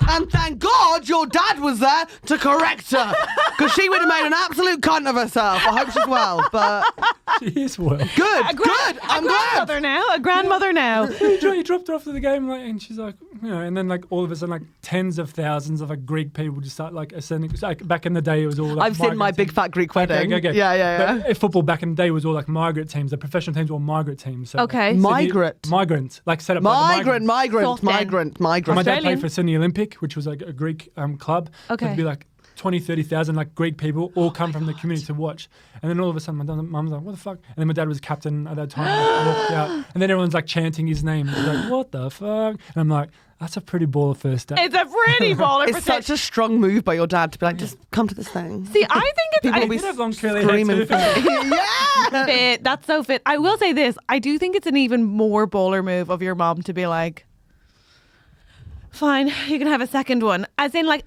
And thank God your dad was there to correct her. Because she would have made an absolute cunt of herself. I hope she's well, but she is well. good, good, I'm glad. A grandmother now. He dropped her off to the game, like, and she's like, and then like all of a sudden, like tens of thousands of like Greek people just start like ascending. Like back in the day, it was all. Like, I've seen my migrant big teams. fat Greek wedding. Okay. Yeah. But football back in the day was all like migrant teams. The professional teams were migrant teams. So, Okay. Sydney- Migrant. Migrant, like set up. by the Migrant. Soft My dad Australian. played for Sydney Olympic, which was like a Greek club. Okay. It'd be like 20, 30,000 like Greek people all come from the community to watch. And then all of a sudden my mum's like, what the fuck? And then my dad was captain at that time. Like, walked out. And then everyone's like chanting his name. He's like, what the fuck? And I'm like, that's a pretty baller first date. It's a pretty baller. It's such a strong move by your dad to be like, just come to this thing. See, I think it's People I, will be You'd have long curly screaming hair for too. me. Yeah. fit. That's so fit. I will say this. I do think it's an even more baller move of your mom to be like, fine, you can have a second one. As in, like,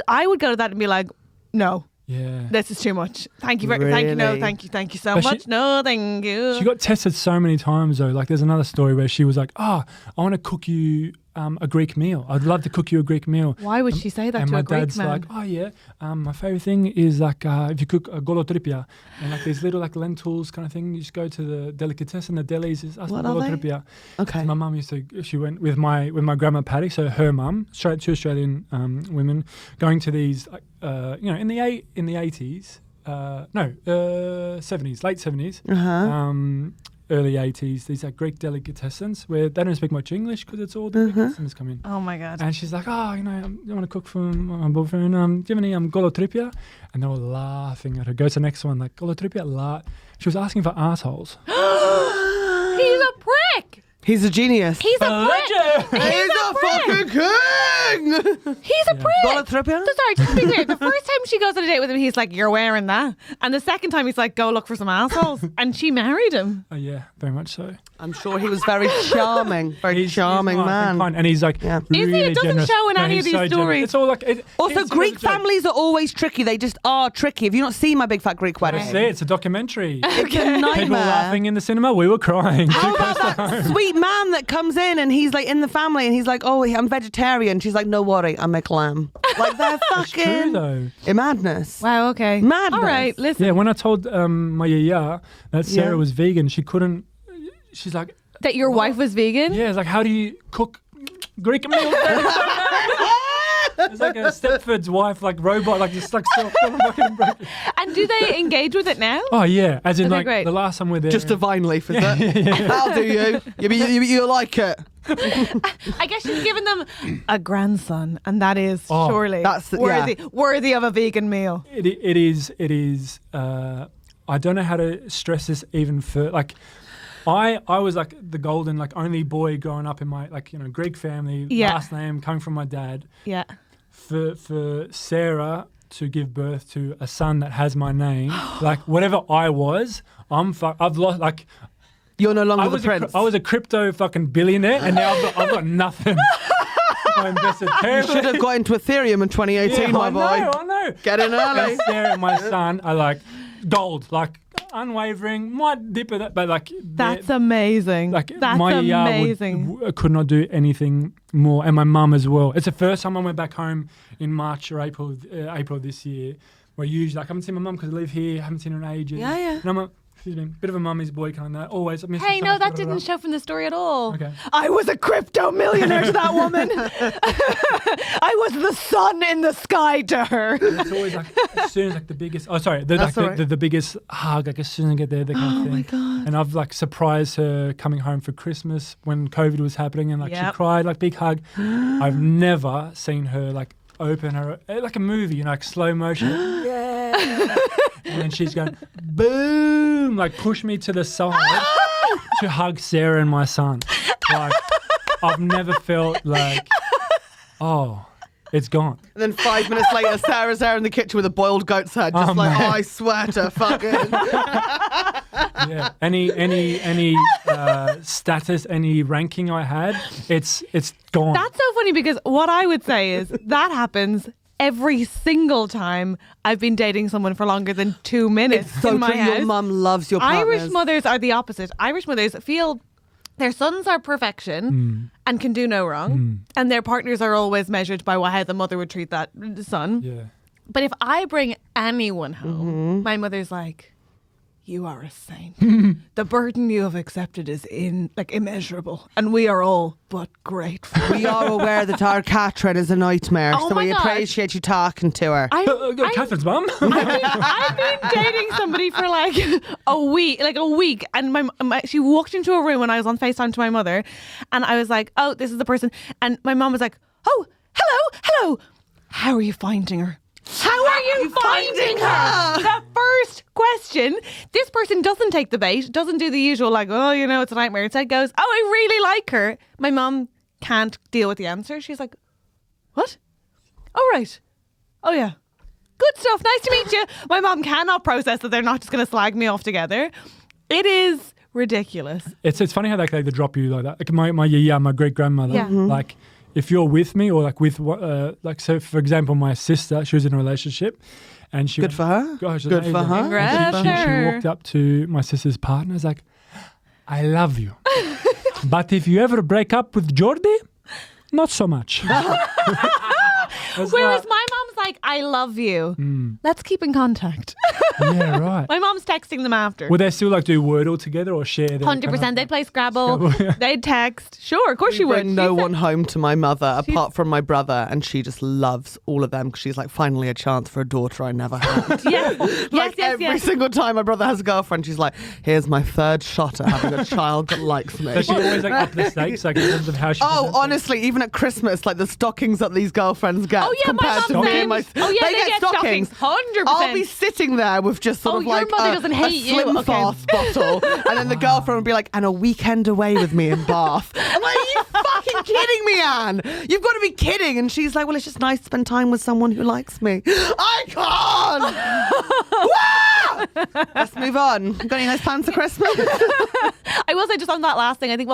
I would go to that and be like, no, Yeah. this is too much. Thank you, thank you, no, Really? thank you so But much. No, thank you. She got tested so many times though. Like there's another story where she was like, I want to cook you a Greek meal. I'd love to cook you a Greek meal. Why would she say that And to my a Greek dad's man? like, oh yeah, my favorite thing is like if you cook a golotripia and like these little like lentils kind of thing. You just go to the delicatessen, the delis, ask for What are they? golotripia. Okay. So my mum she went with my grandma Patty, so her mum, two Australian women, going to these in the 80s, 70s, late 70s, early 80s, these are Greek delicatessens where they don't speak much English because it's all delicatessens come in. Oh my God. And she's like, I want to cook for my boyfriend. Do you have any golotripia? And they're all laughing at her. Goes to the next one, like, golotripia, She was asking for assholes. He's a prick. He's a genius. He's a prick. He's a fucking king. He's a prick. Golotripia? So sorry, just to be clear, the first time she goes on a date with him, he's like, you're wearing that. And the second time he's like, go look for some assholes. And she married him. Oh, yeah, very much so. I'm sure he was very charming. Very charming he's nice man. and kind, and he's like, Yeah. Is he? really It doesn't generous. show in any he's of these so generous. stories. It's all like Also, it's Greek a- families are always tricky. They just are tricky. Have you not seen My Big Fat Greek Wedding? That's it. It's a documentary. It's a People nightmare. laughing in the cinema. We were crying. How about that sweet man that comes in and he's like in the family and he's like, oh, I'm vegetarian. She's like, no worry, I make lamb. Like they're True fucking though. madness. Wow, okay. Madness. All right, listen. Yeah, when I told my yaya that Sarah Yeah. was vegan, she couldn't. She's like, That your wife was vegan? yeah, it's like, how do you cook Greek meals? It's like a Stepford's wife, like robot, like just like so fucking broken. And do they engage with it now? Oh yeah, as in Okay, like great. the last time we're there. Just a vine leaf, is it? That'll do you. You like it. I guess she's given them a grandson, and that is Oh, surely that's the- worthy of a vegan meal. It is. I don't know how to stress this even further. Like, I was like the golden, like only boy growing up in my Greek family. Yeah. Last name coming from my dad. Yeah. For Sarah to give birth to a son that has my name, like whatever I was, I've lost like. You're no longer the prince. I was a crypto fucking billionaire, and now I've got nothing. I invested You terribly. should have got into Ethereum in 2018, my boy. I know. Get in early. And Sarah and my son are like gold, like unwavering. Might dip at that, but like That's amazing. like That's my amazing. could not do anything more, and my mum as well. It's the first time I went back home in March or April this year. Where usually like I haven't seen my mum because I live here. I haven't seen her in ages. Yeah, yeah. And I'm a bit of a mummy's boy kind of. Always. I miss her Hey, so no, much, that blah, blah, didn't blah. show from the story at all. Okay. I was a crypto millionaire to that woman. I was the sun in the sky to her. It's always like as soon as like the biggest. Oh, sorry, That's all right. the biggest hug. Like as soon as I get there, the kind of thing. my God. And I've like surprised her coming home for Christmas when COVID was happening, and like Yep. she cried, like big hug. I've never seen her like open her like a movie, like slow motion. Yeah. And then she's going boom, like push me to the side to hug Sarah and my son. Like I've never felt like, oh, it's gone. And then 5 minutes later, Sarah's there in the kitchen with a boiled goat's head, just Oh, like, man. oh, I swear to fucking. Yeah. Any status, any ranking I had, it's gone. That's so funny because what I would say is that happens every single time I've been dating someone for longer than 2 minutes So in my true. house. Your mum loves your partners. Irish mothers are the opposite. Irish mothers feel their sons are perfection and can do no wrong, and their partners are always measured by how the mother would treat that son. Yeah. But if I bring anyone home, my mother's like, you are a saint. The burden you have accepted is immeasurable, and we are all but grateful. We are aware that our Catherine is a nightmare, Oh so my we God. appreciate you talking to her. Catherine's mum. I've been dating somebody for like a week, and she walked into a room when I was on FaceTime to my mother, and I was like, "Oh, this is the person," and my mom was like, "Oh, hello, how are you finding her?" How are you finding her? The first question. This person doesn't take the bait, doesn't do the usual like, oh, you know, it's a nightmare. Instead goes, oh, I really like her. My mum can't deal with the answer. She's like, what? Oh, right. Oh, yeah. Good stuff. Nice to meet you. My mum cannot process that they're not just going to slag me off together. It is ridiculous. It's funny how they drop you like that. Like my great grandmother. Yeah. Like if you're with me or like with like so for example my sister, she was in a relationship and she Good for her. Gosh, Good for her. Congrats. She walked up to my sister's partner and was like, I love you. But if you ever break up with Jordi, not so much. Whereas my mom's like, I love you. Let's keep in contact. Yeah, right. My mom's texting them after. Would they still like do Wordle together or share their 100%. They'd play Scrabble. They'd text. Sure, of course she would. Bring no one home to my mother apart from my brother, and she just loves all of them because she's like, finally a chance for a daughter I never had. Yes. Like every single time my brother has a girlfriend, she's like, here's my third shot at having a child that likes me. Does she always like up the stakes like in terms of how she Oh, presents it? honestly, even at Christmas, like the stockings that these girlfriends get Oh, yeah, my compared to mum's me same. and my... Oh, yeah, they get stockings. 100%. I'll be sitting there with just sort Oh, of your like mother doesn't hate a you. Slim Okay. Fast bottle, and then the girlfriend would be like, and a weekend away with me in Bath. I'm like, are you fucking kidding me, Anne? You've got to be kidding. And she's like, well, it's just nice to spend time with someone who likes me. I can't! Woo! Let's move on. Got any nice plans for Christmas? I will say just on that last thing, I think,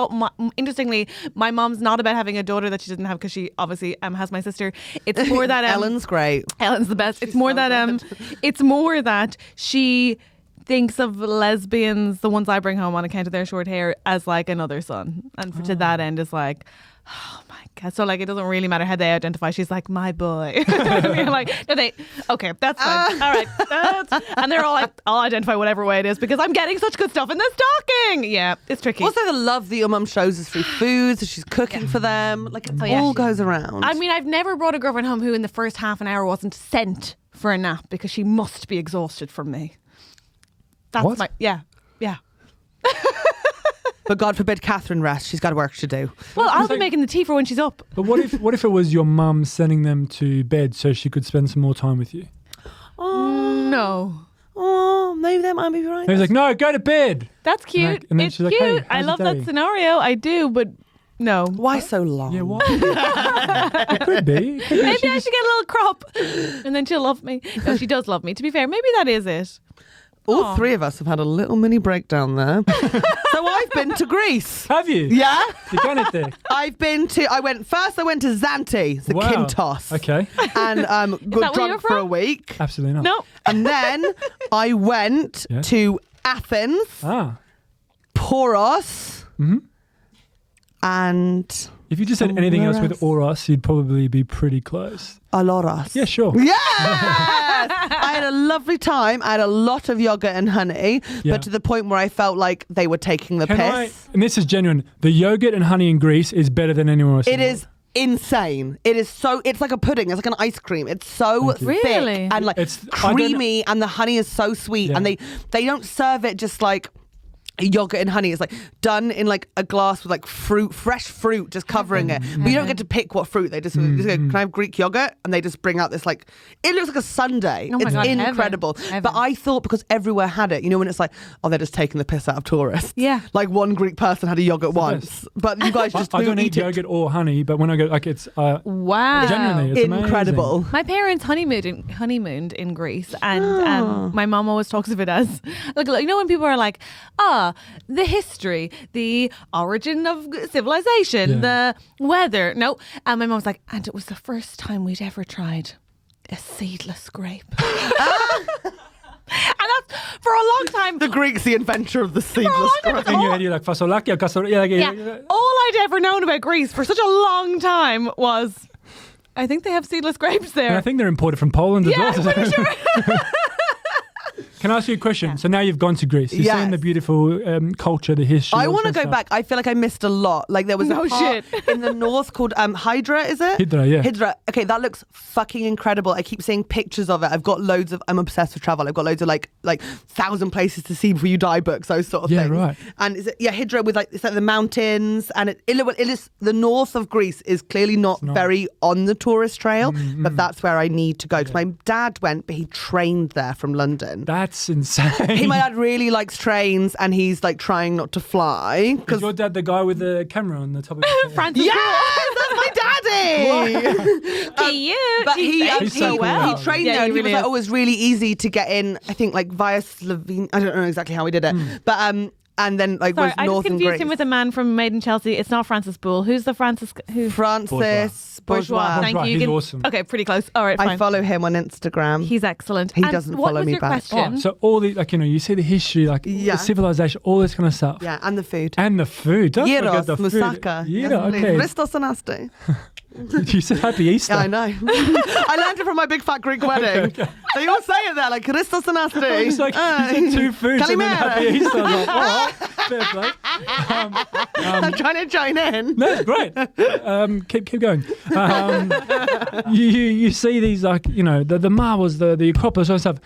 interestingly, my mom's not about having a daughter that she doesn't have because she obviously has my sister. It's more that Ellen's great. Ellen's the best. It's more that it's more that she thinks of lesbians, the ones I bring home on account of their short hair, as like another son, and to that end is like, oh my god. So like it doesn't really matter how they identify. She's like my boy. You're like, no, okay, that's fine. All right, and they're all like, I'll identify whatever way it is because I'm getting such good stuff in the stocking. Yeah, it's tricky. Also, the love that your mum shows us through food, so she's cooking for them. Like it all goes around. I mean, I've never brought a girlfriend home who in the first half an hour wasn't sent for a nap because she must be exhausted from me. That's What? yeah. But God forbid Catherine rest. She's got work to do. Well, I'll be like- making the tea for when she's up. But what if it was your mum sending them to bed so she could spend some more time with you? No. Oh, maybe that might be right. And he's like, no, go to bed. That's cute. Like- and then It's she's like, cute. hey, I how's love your that day? scenario. I do, but no. Why so long? Yeah, what? It could be. Maybe I should get a little crop and then she'll love me. No, she does love me. To be fair, maybe that is it. All three of us have had a little mini breakdown there. So I've been to Greece. Have you? Yeah? You've done it there. I went to Zante, the Wow. Kintos. Okay. And got that where you're drunk for a from? week. Absolutely not. No. And then I went Yeah. to Athens, Ah. Poros, and If you just said anything else with Somewhere Oros, you'd probably be pretty close. Aloros. Yeah, sure. Yes! I had a lovely time. I had a lot of yogurt and honey, Yeah. but to the point where I felt like they were taking the piss. And this is genuine, the yogurt and honey in Greece is better than anywhere else. in It the is insane. It is so, it's like a pudding. It's like an ice cream. It's so Thank you. thick Really? and like It's- I don't know- creamy, and the honey is so sweet. Yeah. And they don't serve it just like yogurt and honey. It's like done in like a glass with like fresh fruit just covering it. But you don't get to pick what fruit. They just go, can I have Greek yogurt? And they just bring out this like, it looks like a sundae. Oh my It's God, heaven. incredible. Heaven. But I thought because everywhere had it, you know, when it's like, oh, they're just taking the piss out of tourists. Yeah. Like one Greek person had a yogurt once, but you guys just I don't eat eat it. yogurt or honey, but when I go, like it's Wow. genuinely, it's amazing. Incredible. My parents honeymooned in Greece, and my mom always talks of it as like you know when people are like, the history, the origin of civilization, the weather. No, and my mom's like, and it was the first time we'd ever tried a seedless grape. And that's for a long time. The Greek's the inventor of the seedless long grape. In your head, you're like fasolaki, Yeah, all I'd ever known about Greece for such a long time was, I think they have seedless grapes there. And I think they're imported from Poland as Yeah, well. I'm pretty sure. Can I ask you a question? So now you've gone to Greece. You've seen the beautiful culture, the history. I want to go back. I feel like I missed a lot. Like there was a part in the north called Hydra, is it? Hydra, yeah. Hydra. Okay, that looks fucking incredible. I keep seeing pictures of it. I've got loads of. I'm obsessed with travel. I've got loads of like 1,000 places to see before you die books, those sort of things. Yeah, right. And is it Hydra with it's like the mountains, and it is the north of Greece is clearly not very on the tourist trail, but that's where I need to go because my dad went, but he trained there from London. That's insane. My dad really likes trains, and he's like trying not to fly. Is your dad the guy with the camera on the top of his head? Francis. Yes, that's my daddy. But he so well. He trained there, and he was like, it was really easy to get in. I think like via Slovenia. I don't know exactly how he did it, but and then Sorry, was I just northern confused Greece. him with a man from Made in Chelsea. It's not Francis Bull. Who's the Francis? Francis Bourgeois. Thank you. He's awesome. Okay, pretty close. All right, fine. I follow him on Instagram. He's excellent. He And doesn't what follow was me your back. question? So all the you see the history, the civilization, all this kind of stuff. Yeah, and the food. And the food. Don't forget Gyros, the food. moussaka. Yeah, okay. Christos Anastas. You said Happy Easter. Yeah, I know. I learned it from my big fat Greek wedding. Okay. They all say it there, like Christos Anastas. It's like you said two foods and then Happy Easter. I was like, all right, fair play. I'm trying to join in. No, it's great. Keep going. You see these the marbles, the Acropolis, all that stuff.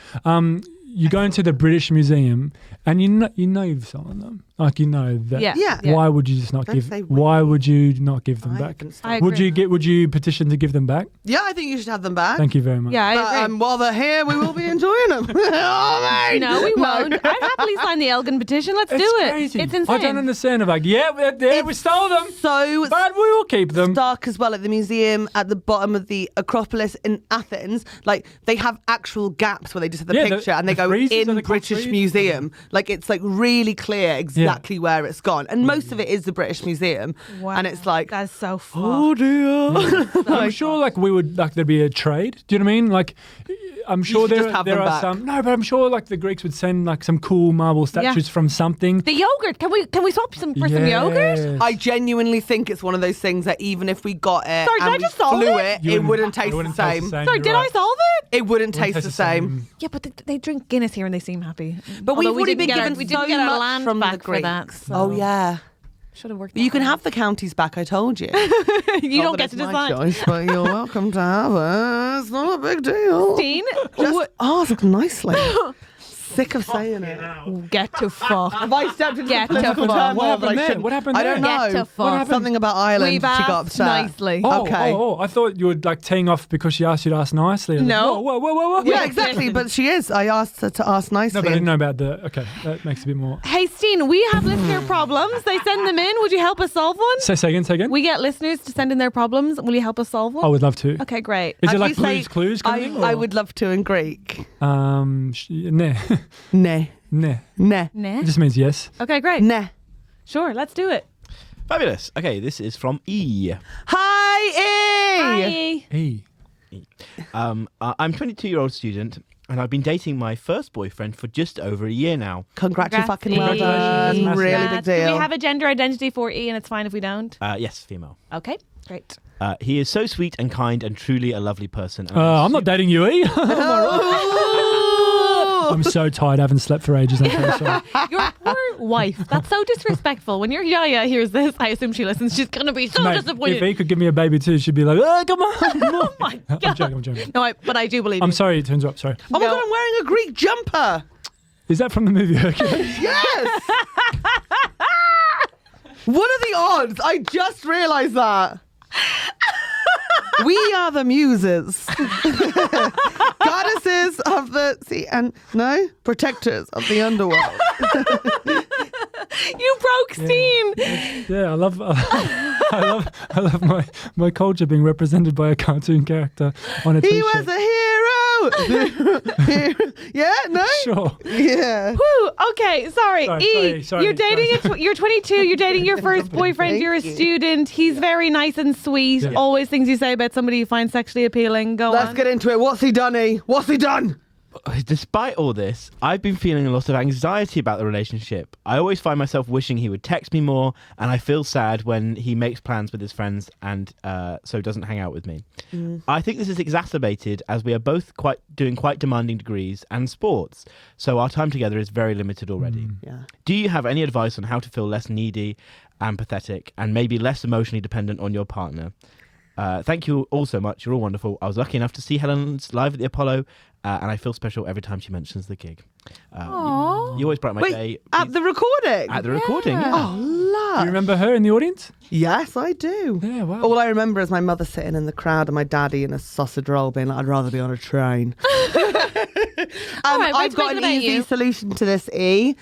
You go into the British Museum and you know you've sold them. Like that. Yeah. Why would you just not Don't give? say Why would you not give them back? I Would agree. Would you petition to give them back? Yeah, I think you should have them back. Thank you very much. Yeah, I But, agree. while they're here, we will be enjoying them. Oh, mate. No, we won't. I'd happily sign the Elgin petition. Let's do it. Crazy. It's insane. I don't understand. I'm like, we stole them, So but we will keep them. stark as well at the museum at the bottom of the Acropolis in Athens. Like they have actual gaps where they just have the Yeah, picture and they the go friezes in and the British concrete. Museum. Like it's like really clear exactly where it's gone, and most of it is the British Museum. Wow. And it's like, That's so fun. oh dear. I'm sure we would there'd be a trade. Do you know what I mean? Like I'm sure should there, just have there them are back. some. No, but I'm sure the Greeks would send some cool marble statues from something. The yogurt. Can we swap some for some yogurt? Yes. I genuinely think it's one of those things that even if we got it Sorry, did and I we just solve flew it? it wouldn't taste the wouldn't same. Sorry, you're did right. I solve it? It wouldn't taste the same. Yeah, but they drink Guinness here and they seem happy. But we've Although we already didn't been get given we so didn't get our much land from back the for Greeks. that. So Oh yeah. should have worked. But you that can out. have the counties back, I told you. You Not don't that get to it's my decide. choice, but you're welcome to have it. It's not a big deal. Steen, Just ask nicely. Sick of saying it. get to fuck. Have I stepped into Get the political to fuck. turmoil What that happened I there? shouldn't? What happened I there? don't know. Get to fuck. Something about Ireland. We've She got asked upset. nicely. Okay. Oh, I thought you were teeing off because she asked you to ask nicely. No. Whoa. Yeah, exactly. But she is. I asked her to ask nicely. No, but I didn't know about okay, that makes a bit more. Hey, Steen, we have listener problems. They send them in. Would you help us solve one? Say again. We get listeners to send in their problems. Will you help us solve one? I would love to. Okay, great. Is it like Actually, Blue's Clues kind of thing? I would love to in Greek. Nah. Ne. Nah. Ne. Nah. It just means yes. Okay, great. Ne. Sure, let's do it. Fabulous. Okay, this is from E. Hi, E. Hi. E. I'm a 22-year-old student, and I've been dating my first boyfriend for just over a year now. Congrats, fucking well Congratulations. done. Really big Congrats. Do deal. we have a gender identity for E and it's fine if we don't? Yes, female. Okay, great. He is so sweet and kind and truly a lovely person. and I'm not dating you, E. I'm so tired. I haven't slept for ages. I'm so sorry. Your poor wife. That's so disrespectful. When your yaya hears this, I assume she listens. She's going to be so Mate, disappointed. if he could give me a baby too, she'd be like, oh, come on. Oh my God. I'm joking. No, but I do believe I'm you. sorry to interrupt. Sorry. Oh my God, I'm wearing a Greek jumper. Is that from the movie Hercules? Yes. What are the odds? I just realised that. We are the muses, goddesses of the sea, and protectors of the underworld. You broke Steen. Yeah, I love my culture being represented by a cartoon character on a He t-shirt. was a hero. Yeah, no? Sure. Yeah. Whew, okay, sorry. E, sorry, you're dating you're 22, you're dating your first boyfriend, Thank you're a you. student. He's very nice and sweet. Yeah. Always things you say about somebody you find sexually appealing. Go Let's on. get into it. What's he done, E? What's he done? Despite all this, I've been feeling a lot of anxiety about the relationship. I always find myself wishing he would text me more, and I feel sad when he makes plans with his friends and so doesn't hang out with me. I think this is exacerbated as we are both doing quite demanding degrees and sports, so our time together is very limited already. Yeah. Do you have any advice on how to feel less needy and pathetic and maybe less emotionally dependent on your partner? Thank you all so much. You're all wonderful. I was lucky enough to see Helen live at the Apollo, and I feel special every time she mentions the gig. You always brighten my day. At the recording? At the recording, yeah. Oh, love. Do you remember her in the audience? Yes, I do. Yeah, wow. All I remember is my mother sitting in the crowd and my daddy in a sausage roll being like, I'd rather be on a train. right, I've got an easy solution to this, E.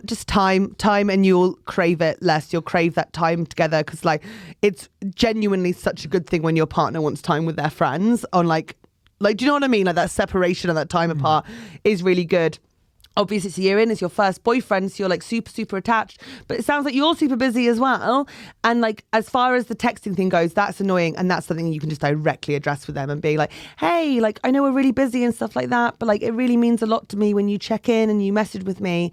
Just time, and you'll crave it less. You'll crave that time together because, like, it's genuinely such a good thing when your partner wants time with their friends. On like, do you know what I mean? Like that separation and that time apart is really good. Obviously, it's a year in, it's your first boyfriend, so you're like super, super attached. But it sounds like you're super busy as well. And like, as far as the texting thing goes, that's annoying. And that's something you can just directly address with them and be like, hey, like, I know we're really busy and stuff like that, but like, it really means a lot to me when you check in and you message with me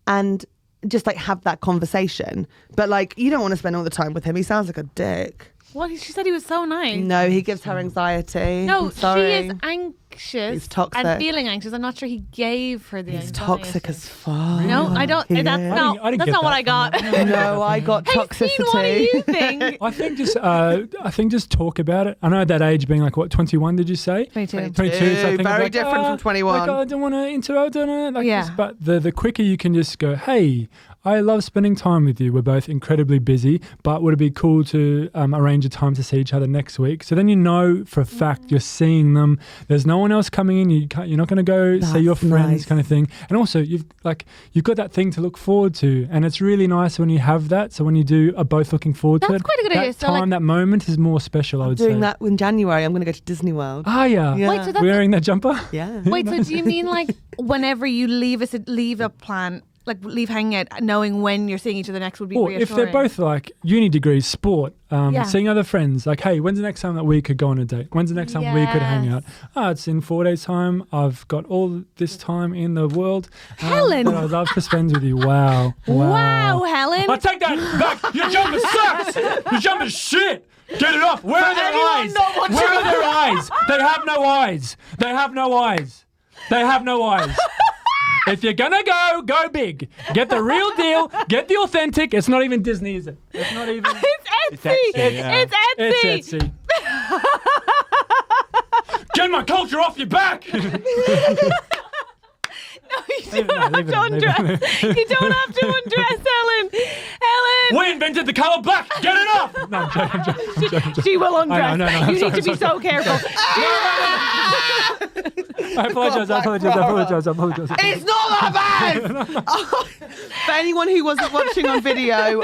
and just like have that conversation. But like, you don't want to spend all the time with him. He sounds like a dick. What? She said he was so nice. No, he gives her anxiety. No, I'm sorry. she is anxious. He's toxic. And feeling anxious. I'm not sure he gave her the He's anxiety. toxic as fuck. No, I don't. Yeah. That's not. I didn't That's get not what that I got. from No, I got Hey, toxicity. Steen, what do you think? I think just talk about it. I know that age being like, what, 21 did you say? 22. 22. So I think it's Very like, different from 21. Like, I don't want to interact on it. Like Yeah. this, but the quicker you can just go, hey, I love spending time with you. We're both incredibly busy, but would it be cool to arrange a time to see each other next week? So then you know for a fact you're seeing them. There's no one else coming in. You're not going to go see your That's friends, nice. kind of thing. And also you've got that thing to look forward to, and it's really nice when you have that. So when you are both looking forward to That's it, quite a good that idea. So, time, like- that moment is more special. I would say. Doing that in January, I'm going to go to Disney World. Ah, yeah. Yeah. Wait, so that's Wearing that jumper. Yeah. Wait, so do you mean like whenever you leave a plan, like leave hanging out, knowing when you're seeing each other next would be Or if reassuring? they're both like uni degrees, sport, Yeah. seeing other friends, like, hey, when's the next time that we could go on a date? When's the next time we could hang out? Yes. It's in 4 days' time. I've got all this time in the world Helen. that I'd love to spend with you. Wow. Wow, Helen. I take that back. Your jumper sucks. Your jumper's shit. Get it off. Where are their eyes? Where are their eyes? They have no eyes. They have no eyes. They have no eyes. If you're gonna go big. Get the real deal. Get the authentic. It's not even Disney, is it? It's not even. It's Etsy. It's Etsy. It's Etsy. Get my culture off your back. No, you don't have to undress. You don't have to undress, Helen. Helen. We invented the color black. Get it off. No, I'm joking. She will undress. No, you need to be so careful. I apologize. It's not that bad! For anyone who wasn't watching on video,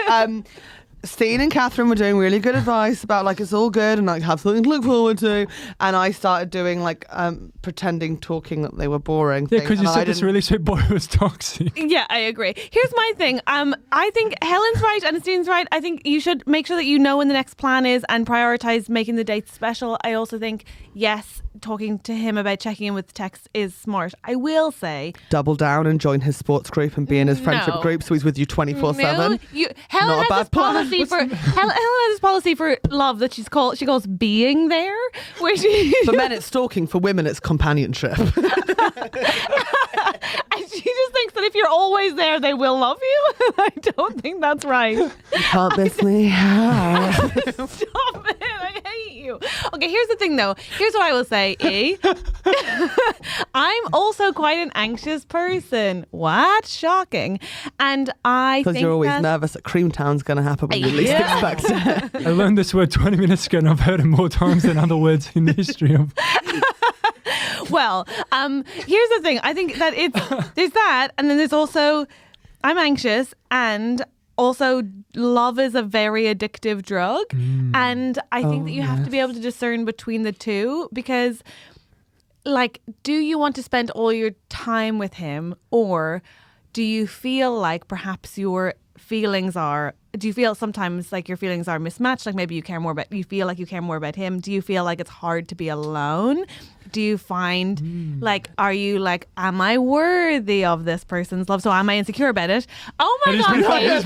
Steen and Catherine were doing really good advice about like it's all good and like have something to look forward to, and I started doing like pretending talking that they were boring. Yeah, because you and said I this didn't- really sweet boy was toxic. Yeah, I agree. Here's my thing. I think Helen's right and Steen's right. I think you should make sure that you know when the next plan is and prioritize making the dates special. I also think, yes, talking to him about checking in with text is smart. I will say, double down and join his sports group and be in his friendship No. group, so he's with you 24/7. Helen Not a has bad this plan. policy for Helen has this policy for love that she calls being there, where she For men, it's stalking. For women, it's companionship. and she just thinks that if you're always there, they will love you. I don't think that's right. You can't miss me. Stop it! I hate you. Okay, here's the thing though. Here's what I will say, E. I'm also quite an anxious person. What? Shocking. And I Because think you're always that nervous that Creamtown's going to happen when you least Yeah. expect it. I learned this word 20 minutes ago and I've heard it more times than other words in the history of. Well, here's the thing. I think that there's that, and then there's also I'm anxious, and also love is a very addictive drug, and I think that you have to be able to discern between the two because, like, do you want to spend all your time with him, or do you feel like perhaps you're feelings are. Do you feel sometimes like your feelings are mismatched? Like maybe you feel like you care more about him. Do you feel like it's hard to be alone? Do you find like, are you like, am I worthy of this person's love? So am I insecure about it? Oh my God. It's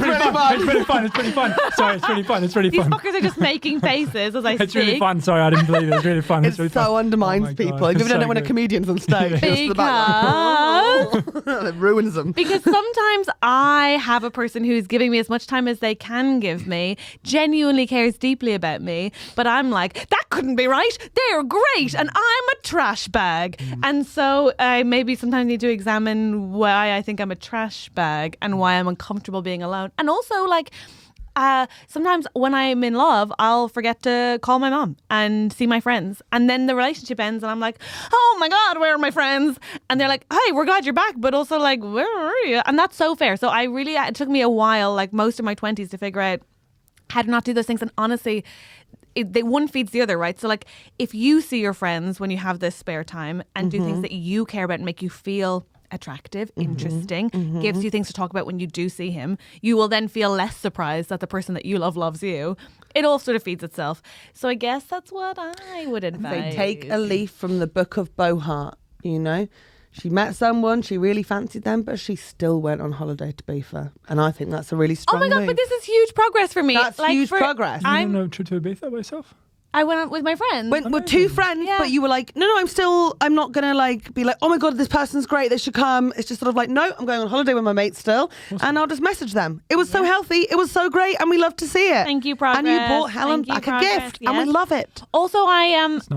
pretty fun. Sorry, it's pretty fun. These fuckers are just making faces as I speak. It's really fun. Sorry, I didn't believe it. It's really fun. It really so fun. undermines Oh my people. God, Have you it's ever done so it when a good. comedian's on stage? Just the back, it ruins them. Because sometimes I have a person who's giving me as much time as they can give me, genuinely cares deeply about me, but I'm like, that couldn't be right. They're great, and I'm a trash bag. And so I maybe sometimes need to examine why I think I'm a trash bag and why I'm uncomfortable being alone. And also, like, sometimes when I'm in love, I'll forget to call my mom and see my friends. And then the relationship ends and I'm like, oh my God, where are my friends? And they're like, hey, we're glad you're back. But also like, where are you? And that's so fair. So it took me a while, like most of my 20s, to figure out how to not do those things. And honestly, one feeds the other, right? So like if you see your friends when you have this spare time and do things that you care about and make you feel attractive, interesting, gives you things to talk about when you do see him, you will then feel less surprised that the person that you love loves you. It all sort of feeds itself. So I guess that's what I would advise. They take a leaf from the book of Bohart, you know? She met someone, she really fancied them, but she still went on holiday to Ibiza. And I think that's a really strong Oh my God, move. but this is huge progress for me. That's huge progress. You don't know trip to Ibiza by yourself? I went out with my friends. We're two friends, Yeah. but you were like, no, I'm not going to like be like, oh my God, this person's great, they should come. It's just sort of like, no, I'm going on holiday with my mates still, and I'll just message them. It was so healthy, it was so great, and we love to see it. Thank you, progress. And you bought Helen Thank you, back a progress, gift, and we yes. love it. Also, nice.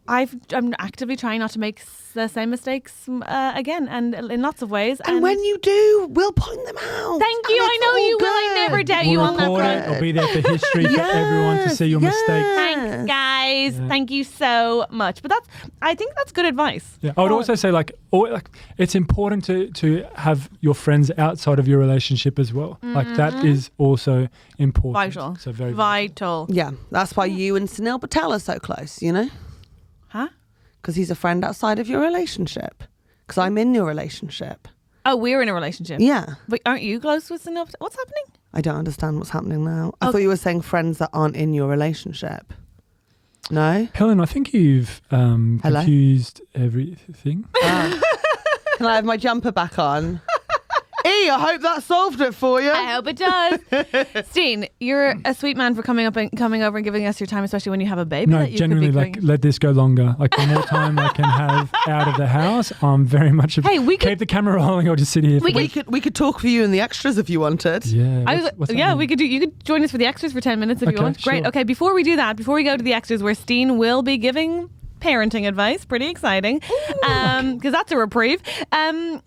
I'm actively trying not to make the same mistakes again, and in lots of ways. And when you do, we'll point them out. Thank you. And I it's know all you will. I good. never doubt you We'll on that record front. it. I'll be there for history for everyone to see your mistakes. Thanks, guys. Yeah. Thank you so much. But I think that's good advice. Yeah, I would also say like it's important to have your friends outside of your relationship as well. Like that is also important. Vital. So very vital. Yeah, that's why you and Sunil Patel are so close, you know? Huh? Because he's a friend outside of your relationship. Because I'm in your relationship. Oh, we're in a relationship. Yeah. But aren't you close with Sunil? What's happening? I don't understand what's happening now. I Okay. thought you were saying friends that aren't in your relationship. No? Helen, I think you've confused everything. Can I have my jumper back on? E, I hope that solved it for you. I hope it does. Steen, you're a sweet man for coming over and giving us your time, especially when you have a baby. No, that you genuinely, could be like let this go longer. Like the more time I can have out of the house, I'm very much. Hey, we could- keep the camera rolling or just sit here. We could talk for you in the extras if you wanted. Yeah. we could do. You could join us for the extras for 10 minutes if you Okay, want. Great. sure. Okay, before we do that, before we go to the extras, where Steen will be giving parenting advice, pretty exciting, because that's a reprieve.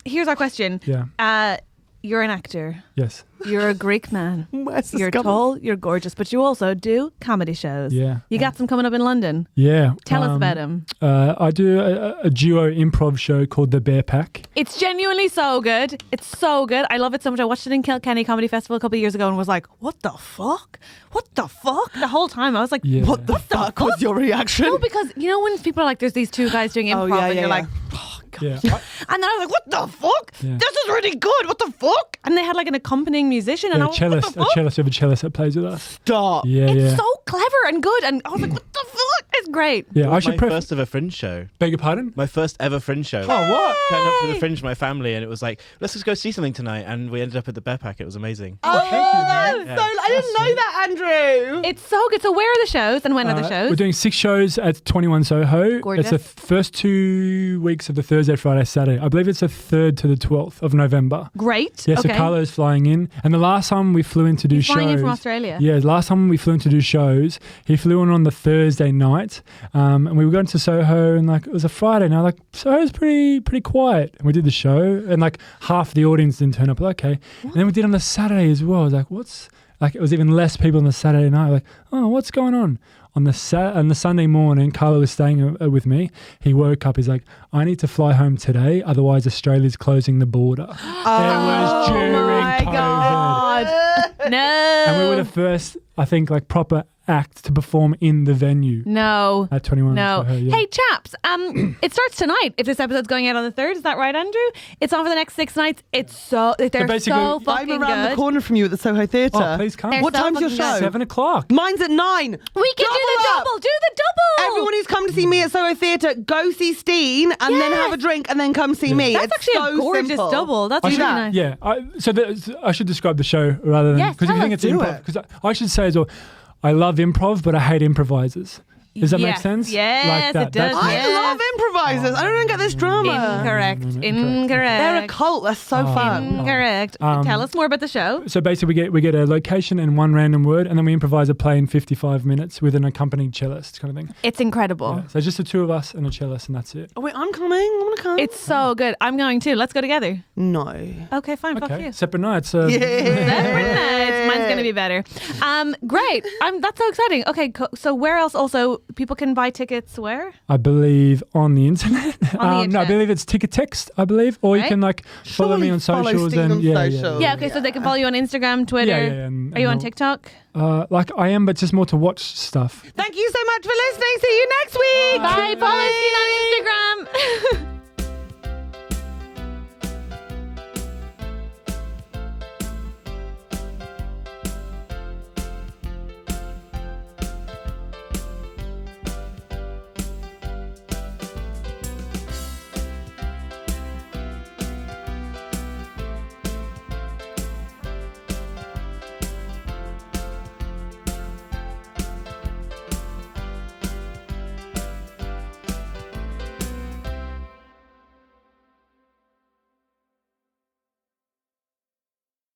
Here's our question. Yeah. You're an actor. Yes. You're a Greek man. Where's this You're coming? tall, you're gorgeous, but you also do comedy shows. Yeah. You got some coming up in London. Yeah. Tell us about them. I do a duo improv show called The Bear Pack. It's genuinely so good. It's so good. I love it so much. I watched it in Kilkenny Comedy Festival a couple of years ago and was like, what the fuck? What the fuck? The whole time I was like, Yeah. What the fuck was your reaction? No, because you know when people are like, there's these two guys doing improv and you're like, oh, God. Yeah. And then I was like, what the fuck? Yeah. This is really good. What the fuck? And they had like an accompanying musician and I A was like, cellist. what the fuck? We have a cellist that plays with us. Stop. Yeah. It's Yeah. so clever and good. And I was like, what the fuck? It's great. Yeah. I My should first ever Fringe show. beg your pardon. My first ever Fringe show. Oh, what? Turned up for the Fringe with my family, and it was like, let's just go see something tonight. And we ended up at the Bear Pack. It was amazing. Oh, thank you, man. that's so... I didn't know that, Andrew. It's so good. So where are the shows and when are the shows? We're doing 6 shows at 21 Soho. Gorgeous. It's the first 2 weeks of the Thursday, Friday, Saturday. I believe it's the 3rd to the 12th of November. Great. Yeah, so okay. Carlo's flying in. And the last time we flew in to do He's shows. flying in from Australia. Yeah, the last time we flew in to do shows, he flew in on the Thursday night. And we were going to Soho and like it was a Friday. Now like Soho's pretty quiet. And we did the show and like half the audience didn't turn up. Like, okay. And then we did on the Saturday as well. I was like, what's like it was even less people on the Saturday night. Like, oh, what's going on? On the Sunday morning, Carlo was staying with me. He woke up. He's like, I need to fly home today. Otherwise, Australia's closing the border. It was during my COVID. God. No. And we were the first, I think, like proper act to perform in the venue No. at 21. No. for her, yeah. Hey, chaps, it starts tonight. If this episode's going out on the 3rd, is that right, Andrew? It's on for the next 6 nights. It's they're basically- so I'm fucking around good. the corner from you at the Soho Theatre. Oh, please come. They're What so time's your fucking show? good. 7 o'clock. Mine's at 9. We can do the Double up. double. Do the double. Everyone who's come to see me at Soho Theatre, go see Steen and then have a drink and then come see me. That's It's actually so a gorgeous simple. double. That's really nice. Yeah. I should describe the show rather than Yes, because if you tell think us. it's Do improv. it. Because I should say as well, I love improv, but I hate improvisers. Does that make Yes, sense? yes, like that. it does. That's I Yeah. love improvisers. I don't even get this drama. Incorrect. They're a cult. They're so fun. Incorrect. Tell us more about the show. So basically, we get a location and one random word, and then we improvise a play in 55 minutes with an accompanying cellist, kind of thing. It's incredible. Yeah. So it's just the two of us and a cellist, and that's it. Oh, wait, I'm coming. I'm going to come. It's so good. I'm going too. Let's go together. No. Okay, fine. Fuck Okay, you. separate nights. Separate nights. Mine's going to be better. Great. That's so exciting. Okay, so where else also people can buy tickets where? I believe on the internet. On the No, I internet. believe it's Ticket Text. I believe, or you Right. can follow me Surely on follow socials Steen and on socials. Yeah, okay, so they can follow you on Instagram, Twitter. and Are you on all. TikTok? I am, but just more to watch stuff. Thank you so much for listening. See you next week. Bye. Follow Steen on Instagram.